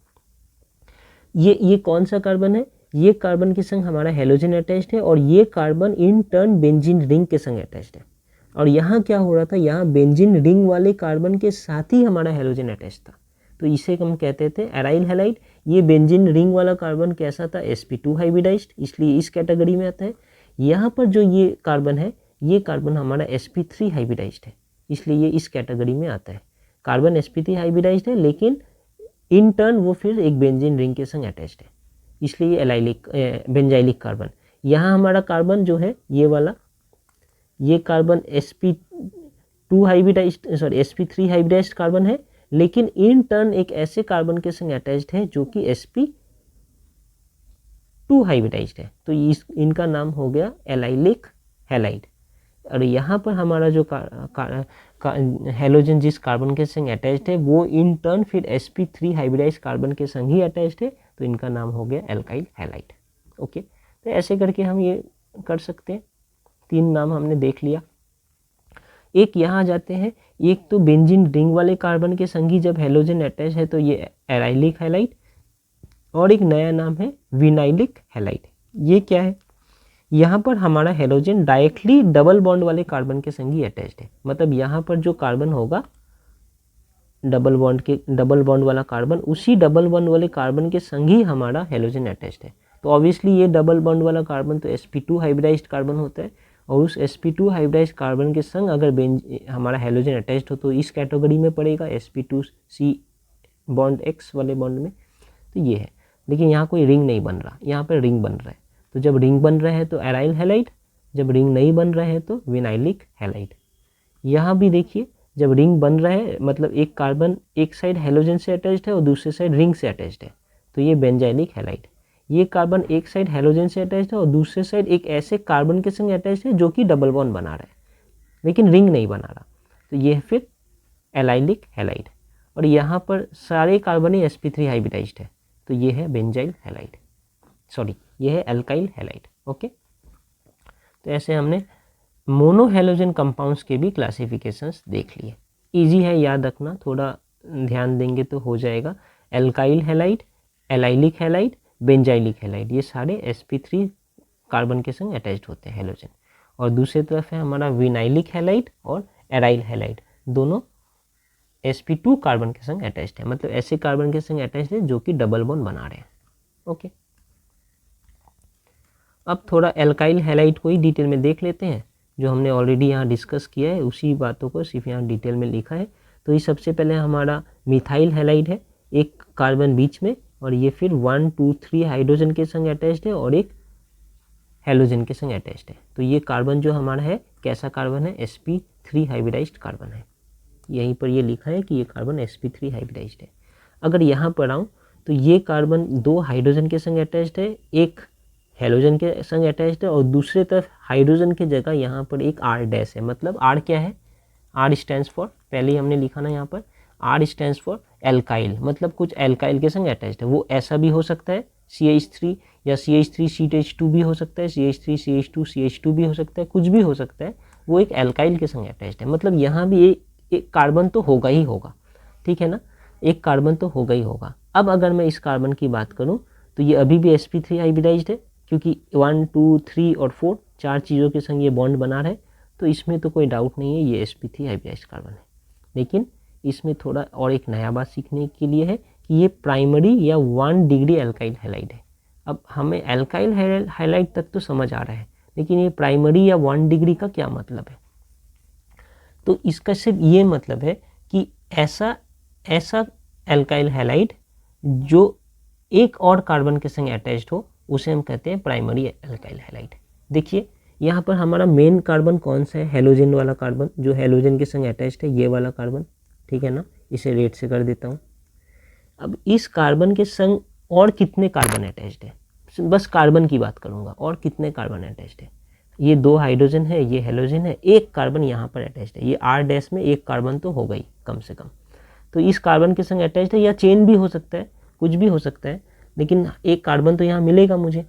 ये कौन सा कार्बन है? ये कार्बन के संग हमारा हेलोजन अटैच्ड है और ये carbon in turn benzene ring के संग अटैच्ड है। और यहाँ क्या हो रहा था, यहाँ बेंजीन रिंग वाले कार्बन के साथ ही हमारा हेलोजन अटैच था, तो इसे हम कहते थे एराइल हैलाइड। ये बेंजीन रिंग वाला कार्बन कैसा था? sp2 हाइब्रिडाइज्ड, इसलिए इस कैटेगरी में आता है। यहाँ पर जो ये कार्बन है ये कार्बन हमारा sp3 हाइब्रिडाइज्ड है, इसलिए ये इस कैटेगरी में आता है। कार्बन sp3 हाइब्रिडाइज्ड है लेकिन इन टर्न वो फिर एक बेंजीन रिंग के संग अटैच्ड है, इसलिए ये एलाइलिक बेंजाइलिक कार्बन। यहाँ हमारा कार्बन जो है ये वाला, ये कार्बन sp3 हाइब्रिडाइज्ड कार्बन है, लेकिन इन टर्न एक ऐसे कार्बन के संग अटैच्ड है जो कि sp2 हाइब्रिडाइज्ड है, तो इनका नाम हो गया एलाइलिक हैलाइड। और यहाँ पर हमारा जो हेलोजन जिस कार्बन के संग अटैच्ड है वो इन टर्न फिर sp3 हाइब्रिडाइज्ड कार्बन के संग ही अटैच्ड है, तो इनका नाम हो गया एल्काइल हैलाइड, ओके। तो ऐसे करके हम ये कर सकते हैं। 3 नाम हमने देख लिया। एक यहाँ जाते हैं, एक तो बेंजीन रिंग वाले कार्बन के संग ही जब हेलोजन अटैच है तो ये एराइलिक हैलाइड, और एक नया नाम है विनाइलिक हैलाइड। ये क्या है? यहाँ पर हमारा हेलोजन डायरेक्टली डबल बॉन्ड वाले कार्बन के संग ही अटैच्ड है, मतलब यहाँ पर जो कार्बन होगा डबल बॉन्ड वाला कार्बन, उसी डबल बॉन्ड वाले कार्बन के संग ही हमारा हेलोजन अटैच्ड है। तो ऑब्वियसली ये डबल बॉन्ड वाला कार्बन तो sp2 हाइब्रिडाइज्ड कार्बन होता है, और उस sp2 हाइब्रिडाइज्ड कार्बन के संग अगर हमारा हेलोजन अटैच्ड हो तो इस कैटेगरी में पड़ेगा sp2c बॉन्ड x वाले बॉन्ड में। तो ये है। लेकिन यहाँ कोई रिंग नहीं बन रहा, यहाँ पर रिंग बन रहा है। तो जब रिंग बन रहा है तो एराइल हैलाइड, जब रिंग नहीं बन रहा है तो विनाइलिक हैलाइड। यहाँ भी देखिए जब रिंग बन रहा है मतलब एक कार्बन एक साइड हेलोजन से अटैच्ड है और दूसरे साइड रिंग से अटैच्ड है, तो ये बेंजाइलिक हैलाइड। ये कार्बन एक साइड हेलोजन से अटैच्ड है और दूसरे साइड एक ऐसे कार्बन के संग अटैच्ड है जो कि डबल बॉन्ड बना रहा है लेकिन रिंग नहीं बना रहा, तो ये फिर एलाइलिक हैलाइड। और यहाँ पर सारे कार्बन ही sp3 हाइब्रिडाइज्ड है, तो ये है बेंजाइल हैलाइड, सॉरी ये है एल्काइल हैलाइड। ओके, तो ऐसे हमने मोनो हैलोजन कंपाउंड्स के भी क्लासिफिकेशंस देख लिए। इजी है याद रखना, थोड़ा ध्यान देंगे तो हो जाएगा। Alkyl halide, allylic halide, benzylic halide, ये सारे sp3 कार्बन के संग अटैच्ड होते हैं हैलोजन। और दूसरी तरफ है हमारा विनाइलिक हैलाइड और एराइल हैलाइड, दोनों sp2 कार्बन के संग अटैच्ड है, मतलब ऐसे कार्बन के संग अटैच्ड है जो कि डबल बॉन्ड बना रहे हैं। ओके, अब थोड़ा एल्काइल हैलाइड को ही डिटेल में देख लेते हैं, जो हमने ऑलरेडी यहाँ डिस्कस किया है उसी बातों को सिर्फ यहाँ डिटेल में लिखा है। तो ये सबसे पहले हमारा मिथाइल हैलाइड है, एक कार्बन बीच में और ये फिर 1 2 3 हाइड्रोजन के संग अटैच्ड है और एक हैलोजन के संग अटैच्ड है। तो ये कार्बन जो हमारा है कैसा कार्बन है, sp3 हाइब्रिडाइज्ड कार्बन है। यहीं पर ये लिखा है कि ये कार्बन sp3 हाइब्रिडाइज्ड है। अगर यहाँ पर आऊँ तो ये कार्बन 2 हाइड्रोजन के संग अटैच्ड है, एक हैलोजन के संग अटैच्ड है और दूसरे तरफ हाइड्रोजन की जगह यहाँ पर एक R डैश है। मतलब R क्या है, R स्टैंड्स फॉर, पहले ही हमने लिखा ना यहाँ पर R स्टैंड्स फॉर एल्काइल, मतलब कुछ एल्काइल के संग अटैच्ड है। वो ऐसा भी हो सकता है CH3 या CH3CH2 भी हो सकता है, CH3CH2 भी हो सकता है, कुछ भी हो सकता है, वो एक एल्काइल के संग अटैच्ड है। मतलब यहाँ भी एक कार्बन तो होगा ही होगा, ठीक है ना, एक कार्बन तो होगा ही होगा। अब अगर मैं इस कार्बन की बात करूँ तो ये अभी भी sp3 हाइब्रिडाइज्ड है, क्योंकि 1 2 3 और 4 चार चीज़ों के संग ये बॉन्ड बना रहा है, तो इसमें तो कोई डाउट नहीं है ये sp3 हाइब्रिडाइज्ड कार्बन है। लेकिन इसमें थोड़ा और एक नया बात सीखने के लिए है कि ये प्राइमरी या 1 डिग्री एल्काइल हैलाइड है। अब हमें एल्काइल हैलाइड तक तो समझ आ रहा है, लेकिन ये प्राइमरी या 1 डिग्री का क्या मतलब है? तो इसका सिर्फ ये मतलब है कि ऐसा एल्काइल हैलाइड जो एक और कार्बन के संग अटैच्ड हो उसे हम कहते हैं प्राइमरी एल्काइल हैलाइड। देखिए यहाँ पर हमारा मेन कार्बन कौन सा है, हेलोजन वाला कार्बन, जो हेलोजन के संग अटैच्ड है, ये वाला कार्बन, ठीक है ना, इसे रेड से कर देता हूँ। अब इस कार्बन के संग और कितने कार्बन अटैच्ड है, बस कार्बन की बात करूँगा, और कितने कार्बन अटैच्ड है, ये 2 हाइड्रोजन है, ये हेलोजन है, एक कार्बन यहाँ पर अटैच्ड है, ये R डैश में एक कार्बन तो हो गई कम से कम। तो इस कार्बन के संग अटैच्ड है, या चेन भी हो सकता है, कुछ भी हो सकता है, लेकिन एक कार्बन तो यहाँ मिलेगा मुझे।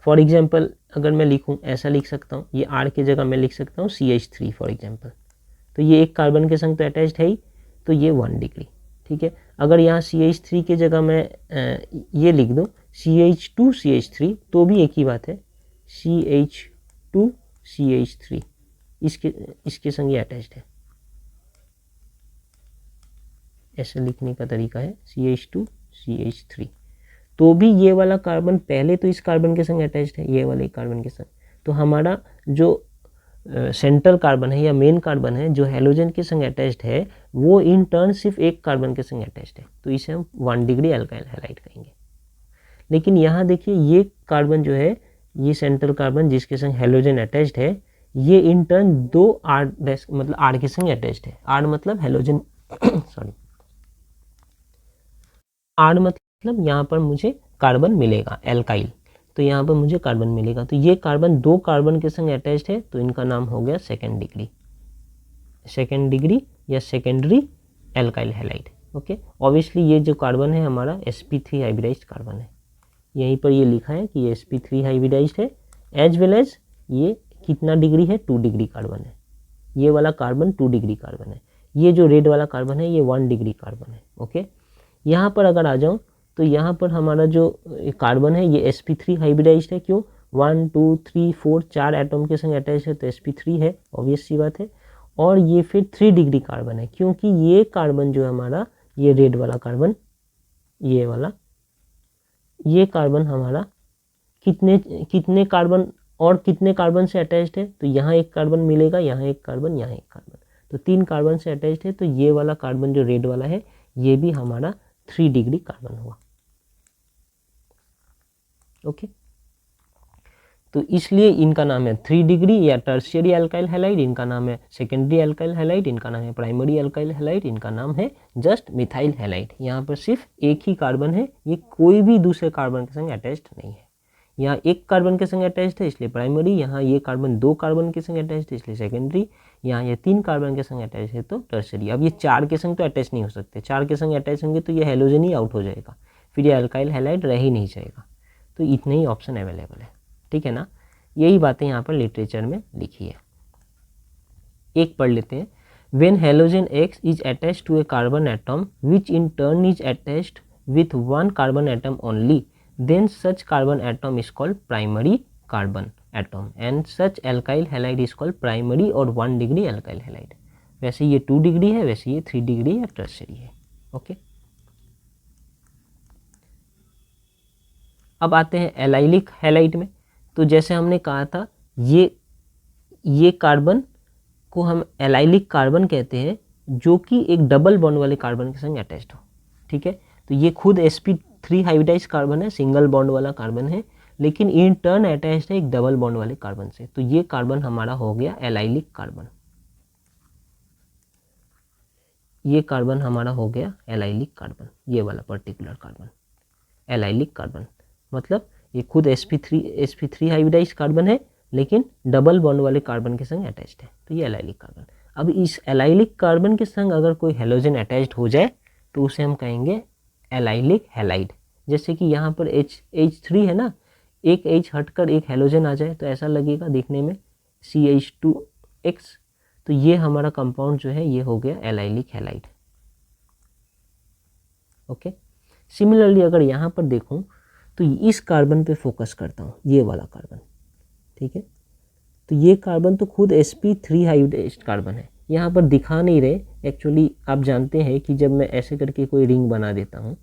फॉर एग्जाम्पल अगर मैं लिखूँ, ऐसा लिख सकता हूँ, ये R की जगह मैं लिख सकता हूँ CH3 फॉर एग्जाम्पल। तो ये एक कार्बन के संग तो अटैच्ड है ही, तो ये 1 डिग्री, ठीक है। अगर यहाँ CH3 की जगह मैं ये लिख दूँ CH2CH3, तो भी एक ही बात है, CH2CH3, इसके संग ये अटैच्ड है। ऐसे लिखने का तरीका है CH2CH3, तो भी ये वाला कार्बन पहले तो इस कार्बन के संग अटैच्ड है, ये वाले कार्बन के संग। तो हमारा जो सेंट्रल कार्बन है या मेन कार्बन है जो हेलोजन के संग अटैच्ड है, वो इन टर्न सिर्फ एक कार्बन के संग अटैच्ड है, तो इसे हम 1 डिग्री एल्काइल हैलाइड कहेंगे। लेकिन यहाँ देखिए ये कार्बन जो है, ये सेंट्रल कार्बन जिसके संग हेलोजन अटैच्ड है, ये इन टर्न 2 R मतलब R के संग अटैच्ड है। R मतलब हेलोजन सॉरी, R मतलब यहाँ पर मुझे कार्बन मिलेगा एल्काइल, तो यहाँ पर मुझे कार्बन मिलेगा। तो ये कार्बन 2 कार्बन के संग अटैच्ड है, तो इनका नाम हो गया सेकेंड डिग्री या secondary alkyl halide. Okay, obviously ये जो कार्बन है हमारा sp3 हाइब्रिडाइज्ड कार्बन है, यहीं पर ये लिखा है कि ये sp3 हाइब्रिडाइज्ड है, एज वेल एज ये कितना डिग्री है, 2 डिग्री कार्बन है। ये वाला कार्बन 2 डिग्री कार्बन है, ये जो रेड वाला कार्बन है ये 1 डिग्री कार्बन है। ओके, यहाँ पर अगर आ जाऊँ तो यहाँ पर हमारा जो कार्बन है ये sp3 हाइब्रिडाइज्ड है। क्यों, 1 2 3 4 4 एटम के संग अटैच है, तो sp3 है, ऑब्वियस सी बात है। और ये फिर 3 डिग्री कार्बन है, क्योंकि ये कार्बन जो है हमारा, ये रेड वाला कार्बन, ये वाला, ये कार्बन हमारा कितने कार्बन और कितने कार्बन से अटैच्ड है, तो यहाँ एक कार्बन मिलेगा, यहाँ एक कार्बन, यहाँ एक कार्बन, तो 3 कार्बन से अटैच्ड है। तो ये वाला कार्बन जो रेड वाला है, ये भी हमारा 3 डिग्री कार्बन हुआ। ओके, तो इसलिए इनका नाम है 3 डिग्री या टर्शियरी अल्काइल हैलाइड, इनका नाम है सेकेंडरी अल्काइल हैलाइड, इनका नाम है प्राइमरी अल्काइल हैलाइड, इनका नाम है जस्ट मिथाइल हैलाइड। यहाँ पर सिर्फ एक ही कार्बन है, ये कोई भी दूसरे कार्बन के संग अटैच्ड नहीं है। यहाँ एक कार्बन के संग अटैच्ड है इसलिए प्राइमरी, यहाँ ये कार्बन 2 कार्बन के संग अटैच्ड है इसलिए सेकेंडरी, यहाँ ये 3 कार्बन के संग अटैच है तो टर्शियरी। अब ये 4 के संग तो अटैच नहीं हो सकते, 4 के संग अटैच होंगे तो ये हेलोजन ही आउट हो जाएगा, फिर ये अल्काइल हैलाइड रह ही नहीं जाएगा। तो इतने ही ऑप्शन अवेलेबल है, ठीक है ना। यही बातें यहाँ पर लिटरेचर में लिखी है। एक पढ़ लेते हैं। When halogen X is attached to a carbon atom which in turn is attached with 1 carbon atom only, then such carbon atom is called primary carbon atom and such alkyl halide is called primary और 1 degree alkyl halide। वैसे ये 2 degree है, वैसे ये 3 degree या tertiary है। Okay, अब आते हैं एलाइलिक हैलाइड में। तो जैसे हमने कहा था ये कार्बन को हम एलाइलिक कार्बन कहते हैं जो कि एक डबल बॉन्ड वाले कार्बन के संग अटैच्ड हो, ठीक है। तो ये खुद sp3 हाइब्रिडाइज कार्बन है, सिंगल बॉन्ड वाला कार्बन है, लेकिन इन टर्न अटैच्ड है एक डबल बॉन्ड वाले कार्बन से। तो ये कार्बन हमारा हो गया एलाइलिक कार्बन, ये कार्बन हमारा हो गया एलाइलिक कार्बन, ये वाला पर्टिकुलर कार्बन एलाइलिक कार्बन। मतलब ये खुद sp3 हाइब्रिडाइज कार्बन है लेकिन डबल बॉन्ड वाले कार्बन के संग अटैच्ड है, तो ये एलाइलिक कार्बन। अब इस एलाइलिक कार्बन के संग अगर कोई हेलोजन अटैच्ड हो जाए तो उसे हम कहेंगे एलाइलिक हैलाइड। जैसे कि यहाँ पर H3 है ना, एक H हटकर एक हेलोजन आ जाए तो ऐसा लगेगा देखने में CH2X, तो ये हमारा कंपाउंड जो है ये हो गया एलाइलिक हैलाइड। ओके, सिमिलरली अगर यहाँ पर देखूँ तो इस कार्बन पे फोकस करता हूँ, ये वाला कार्बन, ठीक है। तो ये कार्बन तो खुद sp3 हाइब्रिडाइज्ड कार्बन है, यहाँ पर दिखा नहीं रहे। एक्चुअली आप जानते हैं कि जब मैं ऐसे करके कोई रिंग बना देता हूँ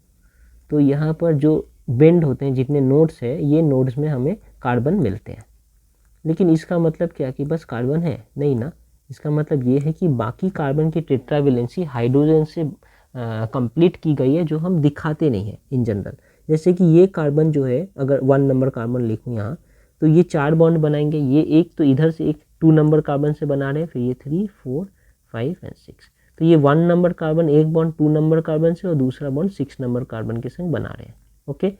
तो यहाँ पर जो बेंड होते हैं, जितने नोड्स है, ये नोड्स में हमें कार्बन मिलते हैं। लेकिन इसका मतलब क्या कि बस कार्बन है? नहीं ना, इसका मतलब ये है कि बाकी कार्बन की टेट्रावेलेंसी हाइड्रोजन से कंप्लीट की गई है, जो हम दिखाते नहीं हैं इन जनरल। जैसे कि ये कार्बन जो है, अगर 1 नंबर कार्बन लिखूँ यहाँ, तो ये 4 बॉन्ड बनाएंगे। ये एक तो इधर से एक 2 नंबर कार्बन से बना रहे हैं, फिर ये 3, 4, 5 एंड 6। तो ये 1 नंबर कार्बन एक बॉन्ड 2 नंबर कार्बन से और दूसरा बॉन्ड 6 नंबर कार्बन के संग बना रहे हैं। ओके,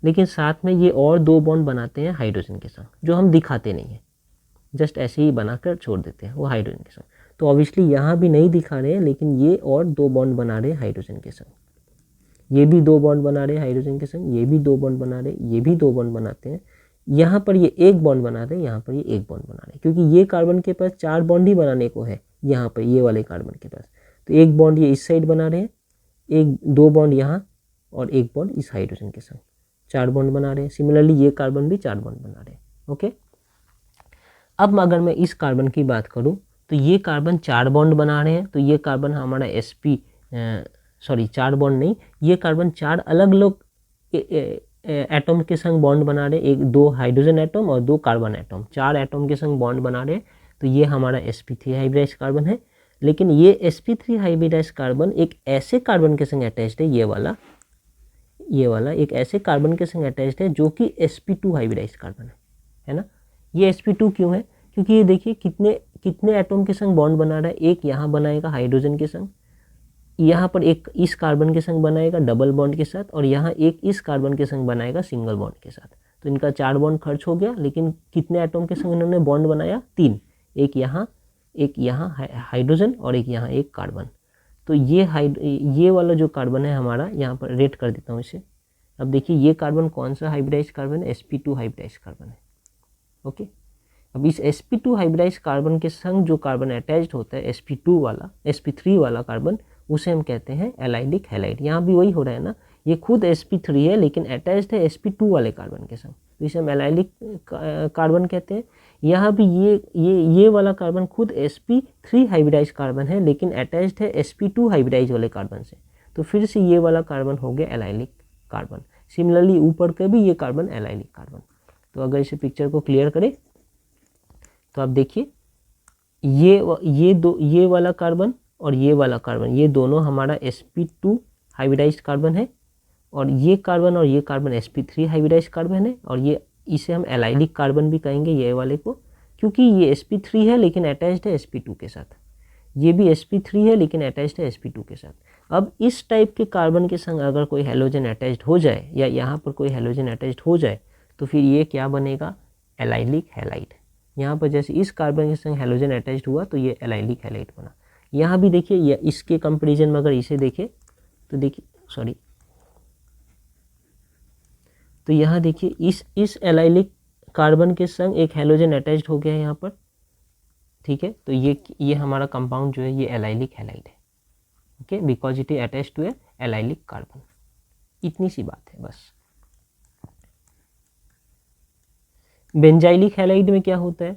लेकिन साथ में ये और 2 बॉन्ड बनाते हैं हाइड्रोजन के संग, जो हम दिखाते नहीं हैं, जस्ट ऐसे ही बनाकर छोड़ देते हैं वो हाइड्रोजन के संग। तो ऑब्वियसली यहाँ भी नहीं दिखा रहे हैं, लेकिन ये और 2 बॉन्ड बना रहे हैं हाइड्रोजन के संग, ये भी 2 बॉन्ड बना रहे हैं हाइड्रोजन के संग, ये भी 2 बॉन्ड बना रहे हैं, ये भी 2 बॉन्ड बनाते हैं। यहाँ पर ये 1 बॉन्ड बना रहे हैं, यहाँ पर ये 1 बॉन्ड बना रहे हैं, क्योंकि ये कार्बन के पास 4 बॉन्ड ही बनाने को है यहाँ पर, ये वाले कार्बन के पास। तो 1 बॉन्ड ये इस साइड बना रहे हैं, 2 बॉन्ड यहाँ और 1 बॉन्ड इस हाइड्रोजन के संग, 4 बॉन्ड बना रहे हैं। सिमिलरली ये कार्बन भी 4 बॉन्ड बना रहे हैं। ओके, अब अगर मैं इस कार्बन की बात करूँ तो ये कार्बन 4 बॉन्ड बना रहे हैं, तो ये कार्बन हमारा सॉरी 4 बॉन्ड नहीं, ये कार्बन 4 अलग अलग एटम के संग बॉन्ड बना रहे हैं, 2 हाइड्रोजन एटम और 2 कार्बन एटम, 4 एटम के संग बॉन्ड बना रहे हैं। तो ये हमारा sp3 हाइब्रिडाइज्ड कार्बन है। लेकिन ये sp3 हाइब्रिडाइज्ड कार्बन एक ऐसे कार्बन के संग अटैच्ड है, ये वाला एक ऐसे कार्बन के संग अटैच्ड है जो कि sp2 हाइब्रिडाइज्ड कार्बन है ना। ये sp2 क्यों है? क्योंकि ये देखिए कितने एटम के संग बॉन्ड बना रहा है। एक यहाँ बनाएगा हाइड्रोजन के संग, यहाँ पर एक इस कार्बन के संग बनाएगा डबल बॉन्ड के साथ, और यहाँ एक इस कार्बन के संग बनाएगा सिंगल बॉन्ड के साथ। तो इनका 4 बॉन्ड खर्च हो गया, लेकिन कितने एटम के संग इन्होंने बॉन्ड बनाया? 3, एक यहाँ हाइड्रोजन और एक यहाँ एक कार्बन। तो ये वाला जो कार्बन है हमारा, यहाँ पर रेट कर देता हूँ इसे। अब देखिए ये कार्बन कौन सा हाइब्रिडाइज्ड कार्बन है? sp2 हाइब्रिडाइज्ड कार्बन है। ओके, अब इस sp2 हाइब्रिडाइज्ड कार्बन के संग जो कार्बन अटैच्ड होता है sp3 वाला कार्बन, उसे हम कहते हैं एलाइलिक हैलाइड। यहाँ भी वही हो रहा है ना, ये खुद sp3 है लेकिन अटैच्ड है sp2 वाले कार्बन के संग, तो इसे हम एलाइलिक कार्बन कहते हैं। यहाँ भी ये वाला कार्बन खुद sp3 हाइब्रिडाइज्ड कार्बन है लेकिन अटैच्ड है sp2 हाइब्रिडाइज्ड वाले कार्बन से, तो फिर से ये वाला कार्बन हो गया एलाइलिक कार्बन। सिमिलरली ऊपर का भी ये कार्बन एलाइलिक कार्बन। तो अगर इसे पिक्चर को क्लियर करें तो आप देखिए ये वाला कार्बन और ये वाला कार्बन, ये दोनों हमारा sp2 हाइब्रिडाइज्ड कार्बन है, और ये कार्बन sp3 हाइब्रिडाइज्ड कार्बन है, और ये इसे हम एलाइलिक कार्बन भी कहेंगे ये वाले को, क्योंकि ये sp3 है लेकिन अटैच्ड है sp2 के साथ। ये भी sp3 है लेकिन अटैच्ड है sp2 के साथ। अब इस टाइप के कार्बन के संग अगर कोई हेलोजन अटैच्ड हो जाए या यहाँ पर कोई हेलोजन अटैच्ड हो जाए तो फिर ये क्या बनेगा, एलाइलिक हैलाइड। यहाँ पर जैसे इस कार्बन के संग हेलोजन अटैच्ड हुआ तो ये एलाइलिक हैलाइड बना। यहाँ भी देखिए, या इसके कंपेरिजन में अगर इसे देखें तो देखिए, सॉरी, तो यहाँ देखिए इस एलाइलिक कार्बन के संग एक हेलोजन अटैच्ड हो गया है यहाँ पर, ठीक है। तो ये हमारा कंपाउंड जो है ये एलाइलिक हैलाइड है, okay, because it is attached to a allylic carbon. इतनी सी बात है बस। बेंजाइलिक हैलाइड में क्या होता है,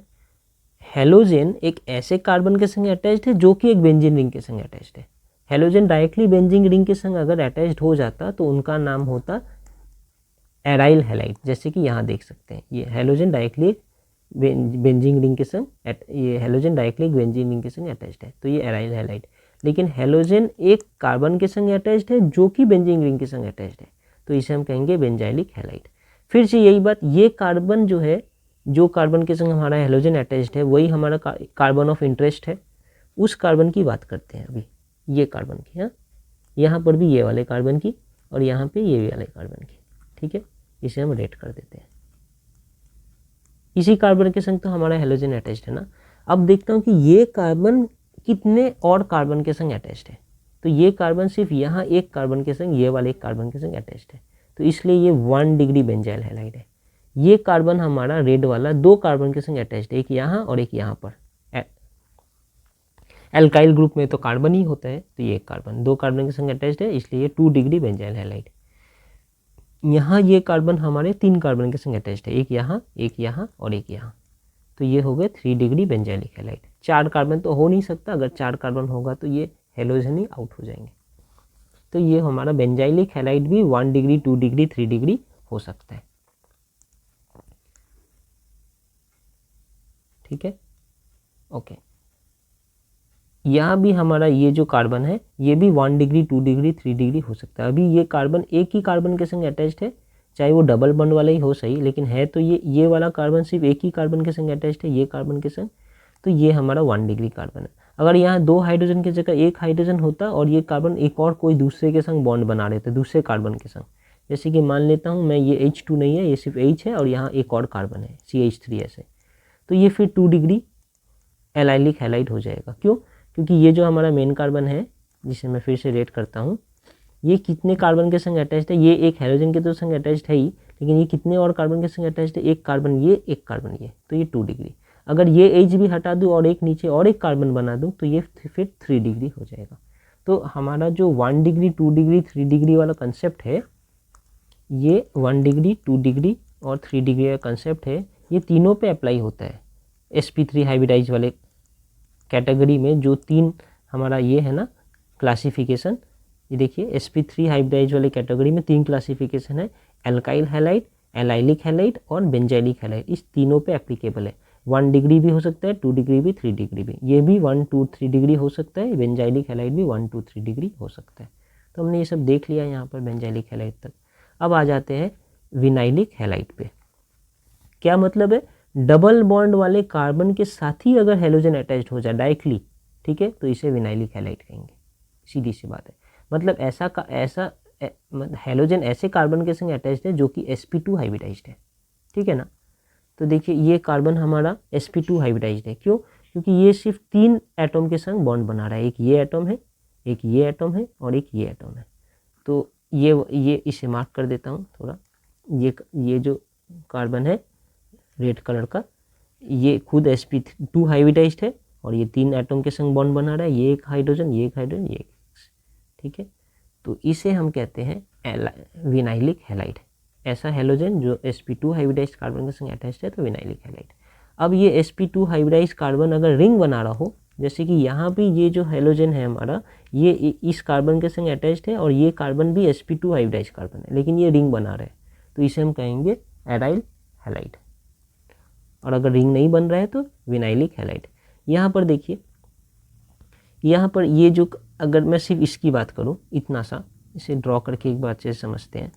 हेलोजन एक ऐसे कार्बन के संग अटैच्ड है जो कि एक बेंजीन रिंग के संग अटैच्ड है। हेलोजन डायरेक्टली बेंजीन रिंग के संग अगर अटैच्ड हो जाता तो उनका नाम होता एराइल हैलाइड। जैसे कि यहाँ देख सकते हैं ये हेलोजन डायरेक्टली बेंजीन रिंग के संग, ये हेलोजन डायरेक्टली बेंजीन रिंग के संग अटैच्ड है तो ये एराइल हैलाइड। लेकिन हेलोजन एक कार्बन के संग अटैच्ड है जो कि बेंजीन रिंग के संग अटैच्ड है तो इसे हम कहेंगे बेंजाइलिक हैलाइड। फिर से यही बात, ये कार्बन जो है, जो कार्बन के संग हमारा हेलोजन अटैच्ड है वही हमारा कार्बन ऑफ इंटरेस्ट है। उस कार्बन की बात करते हैं अभी, ये कार्बन की, हाँ, यहाँ पर भी ये वाले कार्बन की और यहाँ पे ये वाले कार्बन की, ठीक है। इसे हम रेट कर देते हैं। इसी कार्बन के संग तो हमारा हेलोजन अटैच्ड है ना। अब देखता हूँ कि ये कार्बन कितने और कार्बन के संग अटैच्ड है। तो ये कार्बन सिर्फ यहाँ एक कार्बन के संग, ये वाले एक कार्बन के संग अटैच्ड है तो इसलिए ये 1 डिग्री बेंजाइल हैलाइड है। ये कार्बन हमारा रेड वाला 2 कार्बन के संग अटैच्ड है, एक यहाँ और एक यहाँ पर। एल्काइल ग्रुप में तो कार्बन ही होता है तो ये कार्बन 2 कार्बन के संग अटैच्ड है इसलिए ये 2 डिग्री बेंजाइल हैलाइड। यहाँ ये कार्बन हमारे 3 कार्बन के संग अटैच्ड है, एक यहाँ और एक यहाँ, तो ये हो गए 3 डिग्री बेंजाइलिक हैलाइड। 4 कार्बन तो हो नहीं सकता, अगर 4 कार्बन होगा तो ये हेलोजन ही आउट हो जाएंगे। तो ये हमारा बेंजाइलिक हैलाइड भी 1 डिग्री, 2 डिग्री, 3 डिग्री हो सकता है, ठीक है, ओके। यहाँ भी हमारा ये जो कार्बन है ये भी 1 डिग्री, 2 डिग्री, 3 डिग्री हो सकता है। अभी ये कार्बन एक ही कार्बन के संग अटैच्ड है, चाहे वो डबल बॉन्ड वाला ही हो सही, लेकिन है तो ये वाला कार्बन सिर्फ एक ही कार्बन के संग अटैच्ड है, ये कार्बन के संग, तो ये हमारा 1 डिग्री कार्बन है। अगर यहाँ 2 हाइड्रोजन की जगह 1 हाइड्रोजन होता और ये कार्बन एक और कोई दूसरे के संग बॉन्ड बना रहे थे, दूसरे कार्बन के संग, जैसे कि मान लेता हूँ मैं ये H2 नहीं है, ये सिर्फ H है और यहाँ एक और कार्बन है CH3 ऐसे, तो ये फिर 2 डिग्री एलाइलिक हैलाइड हो जाएगा। क्यों? क्योंकि ये जो हमारा मेन कार्बन है, जिसे मैं फिर से रेट करता हूँ, ये कितने कार्बन के संग अटैच्ड है, ये एक हेलोजन के तो संग अटैच्ड है ही, लेकिन ये कितने और कार्बन के संग अटैच्ड है, एक कार्बन ये, एक कार्बन ये, तो ये 2 डिग्री। अगर ये H भी हटा दूँ और एक नीचे और एक कार्बन बना दूँ तो ये फिर 3 डिग्री हो जाएगा। तो हमारा जो 1 डिग्री, 2 डिग्री, 3 डिग्री वाला कंसेप्ट है, ये 1 डिग्री, 2 डिग्री और 3 डिग्री का कंसेप्ट है, ये तीनों पे अप्लाई होता है। sp3 हाइब्रिडाइज वाले कैटेगरी में जो 3 हमारा ये है ना क्लासिफिकेशन, ये देखिए sp3 हाइब्रिडाइज वाले कैटेगरी में 3 क्लासिफिकेशन है, एल्काइल हैलाइड, एलाइलिक हैलाइड और बेंजाइलिक हैलाइड। इस तीनों पे एप्लीकेबल है। 1 डिग्री भी हो सकता है, 2 डिग्री भी, 3 डिग्री भी, ये भी 1, 2, 3 डिग्री हो सकता है, बेंजाइलिक हैलाइड भी 1, 2, 3 डिग्री हो सकता है। तो हमने ये सब देख लिया यहाँ पर बेंजाइलिक हैलाइड तक। अब आ जाते हैं विनाइलिक हैलाइड पे। क्या मतलब है? डबल बॉन्ड वाले कार्बन के साथ ही अगर हेलोजन अटैच्ड हो जाए डायरेक्टली, ठीक है, तो इसे विनाइलिक हैलाइड कहेंगे। सीधी सी बात है, मतलब ऐसा हेलोजन ऐसे कार्बन के संग अटैच्ड है जो कि sp2 हाइब्रिडाइज्ड है, ठीक है ना। तो देखिए ये कार्बन हमारा sp2 हाइब्रिडाइज्ड है। क्यों? क्योंकि ये सिर्फ 3 एटम के संग बॉन्ड बना रहा है, एक ये एटम है, एक ये एटम है और एक ये एटम है। तो ये इसे मार्क कर देता हूँ थोड़ा। ये जो कार्बन है रेड कलर का, ये खुद sp2 हाइब्रिडाइज्ड है और ये 3 एटम के संग बॉन्ड बना रहा है, ये एक हाइड्रोजन, ये एक हाइड्रोजन, ये एक, ठीक है। तो इसे हम कहते हैं विनाइलिक हैलाइड। ऐसा हेलोजन जो sp2 हाइब्रिडाइज्ड कार्बन के संग अटैच्ड है तो विनाइलिक हैलाइड। अब ये sp2 हाइब्रिडाइज्ड कार्बन अगर रिंग बना रहा हो, जैसे कि यहाँ भी ये जो हेलोजन है हमारा, ये इस कार्बन के संग अटैच्ड है और ये कार्बन भी sp2 हाइब्रिडाइज्ड कार्बन है, लेकिन ये रिंग बना रहा है, तो इसे हम कहेंगे एराइल हैलाइड। और अगर रिंग नहीं बन रहा है तो विनाइलिक हैलाइड। यहाँ पर देखिए, यहाँ पर ये जो, अगर मैं सिर्फ इसकी बात करूँ इतना सा, इसे ड्रॉ करके एक बार अच्छे से समझते हैं।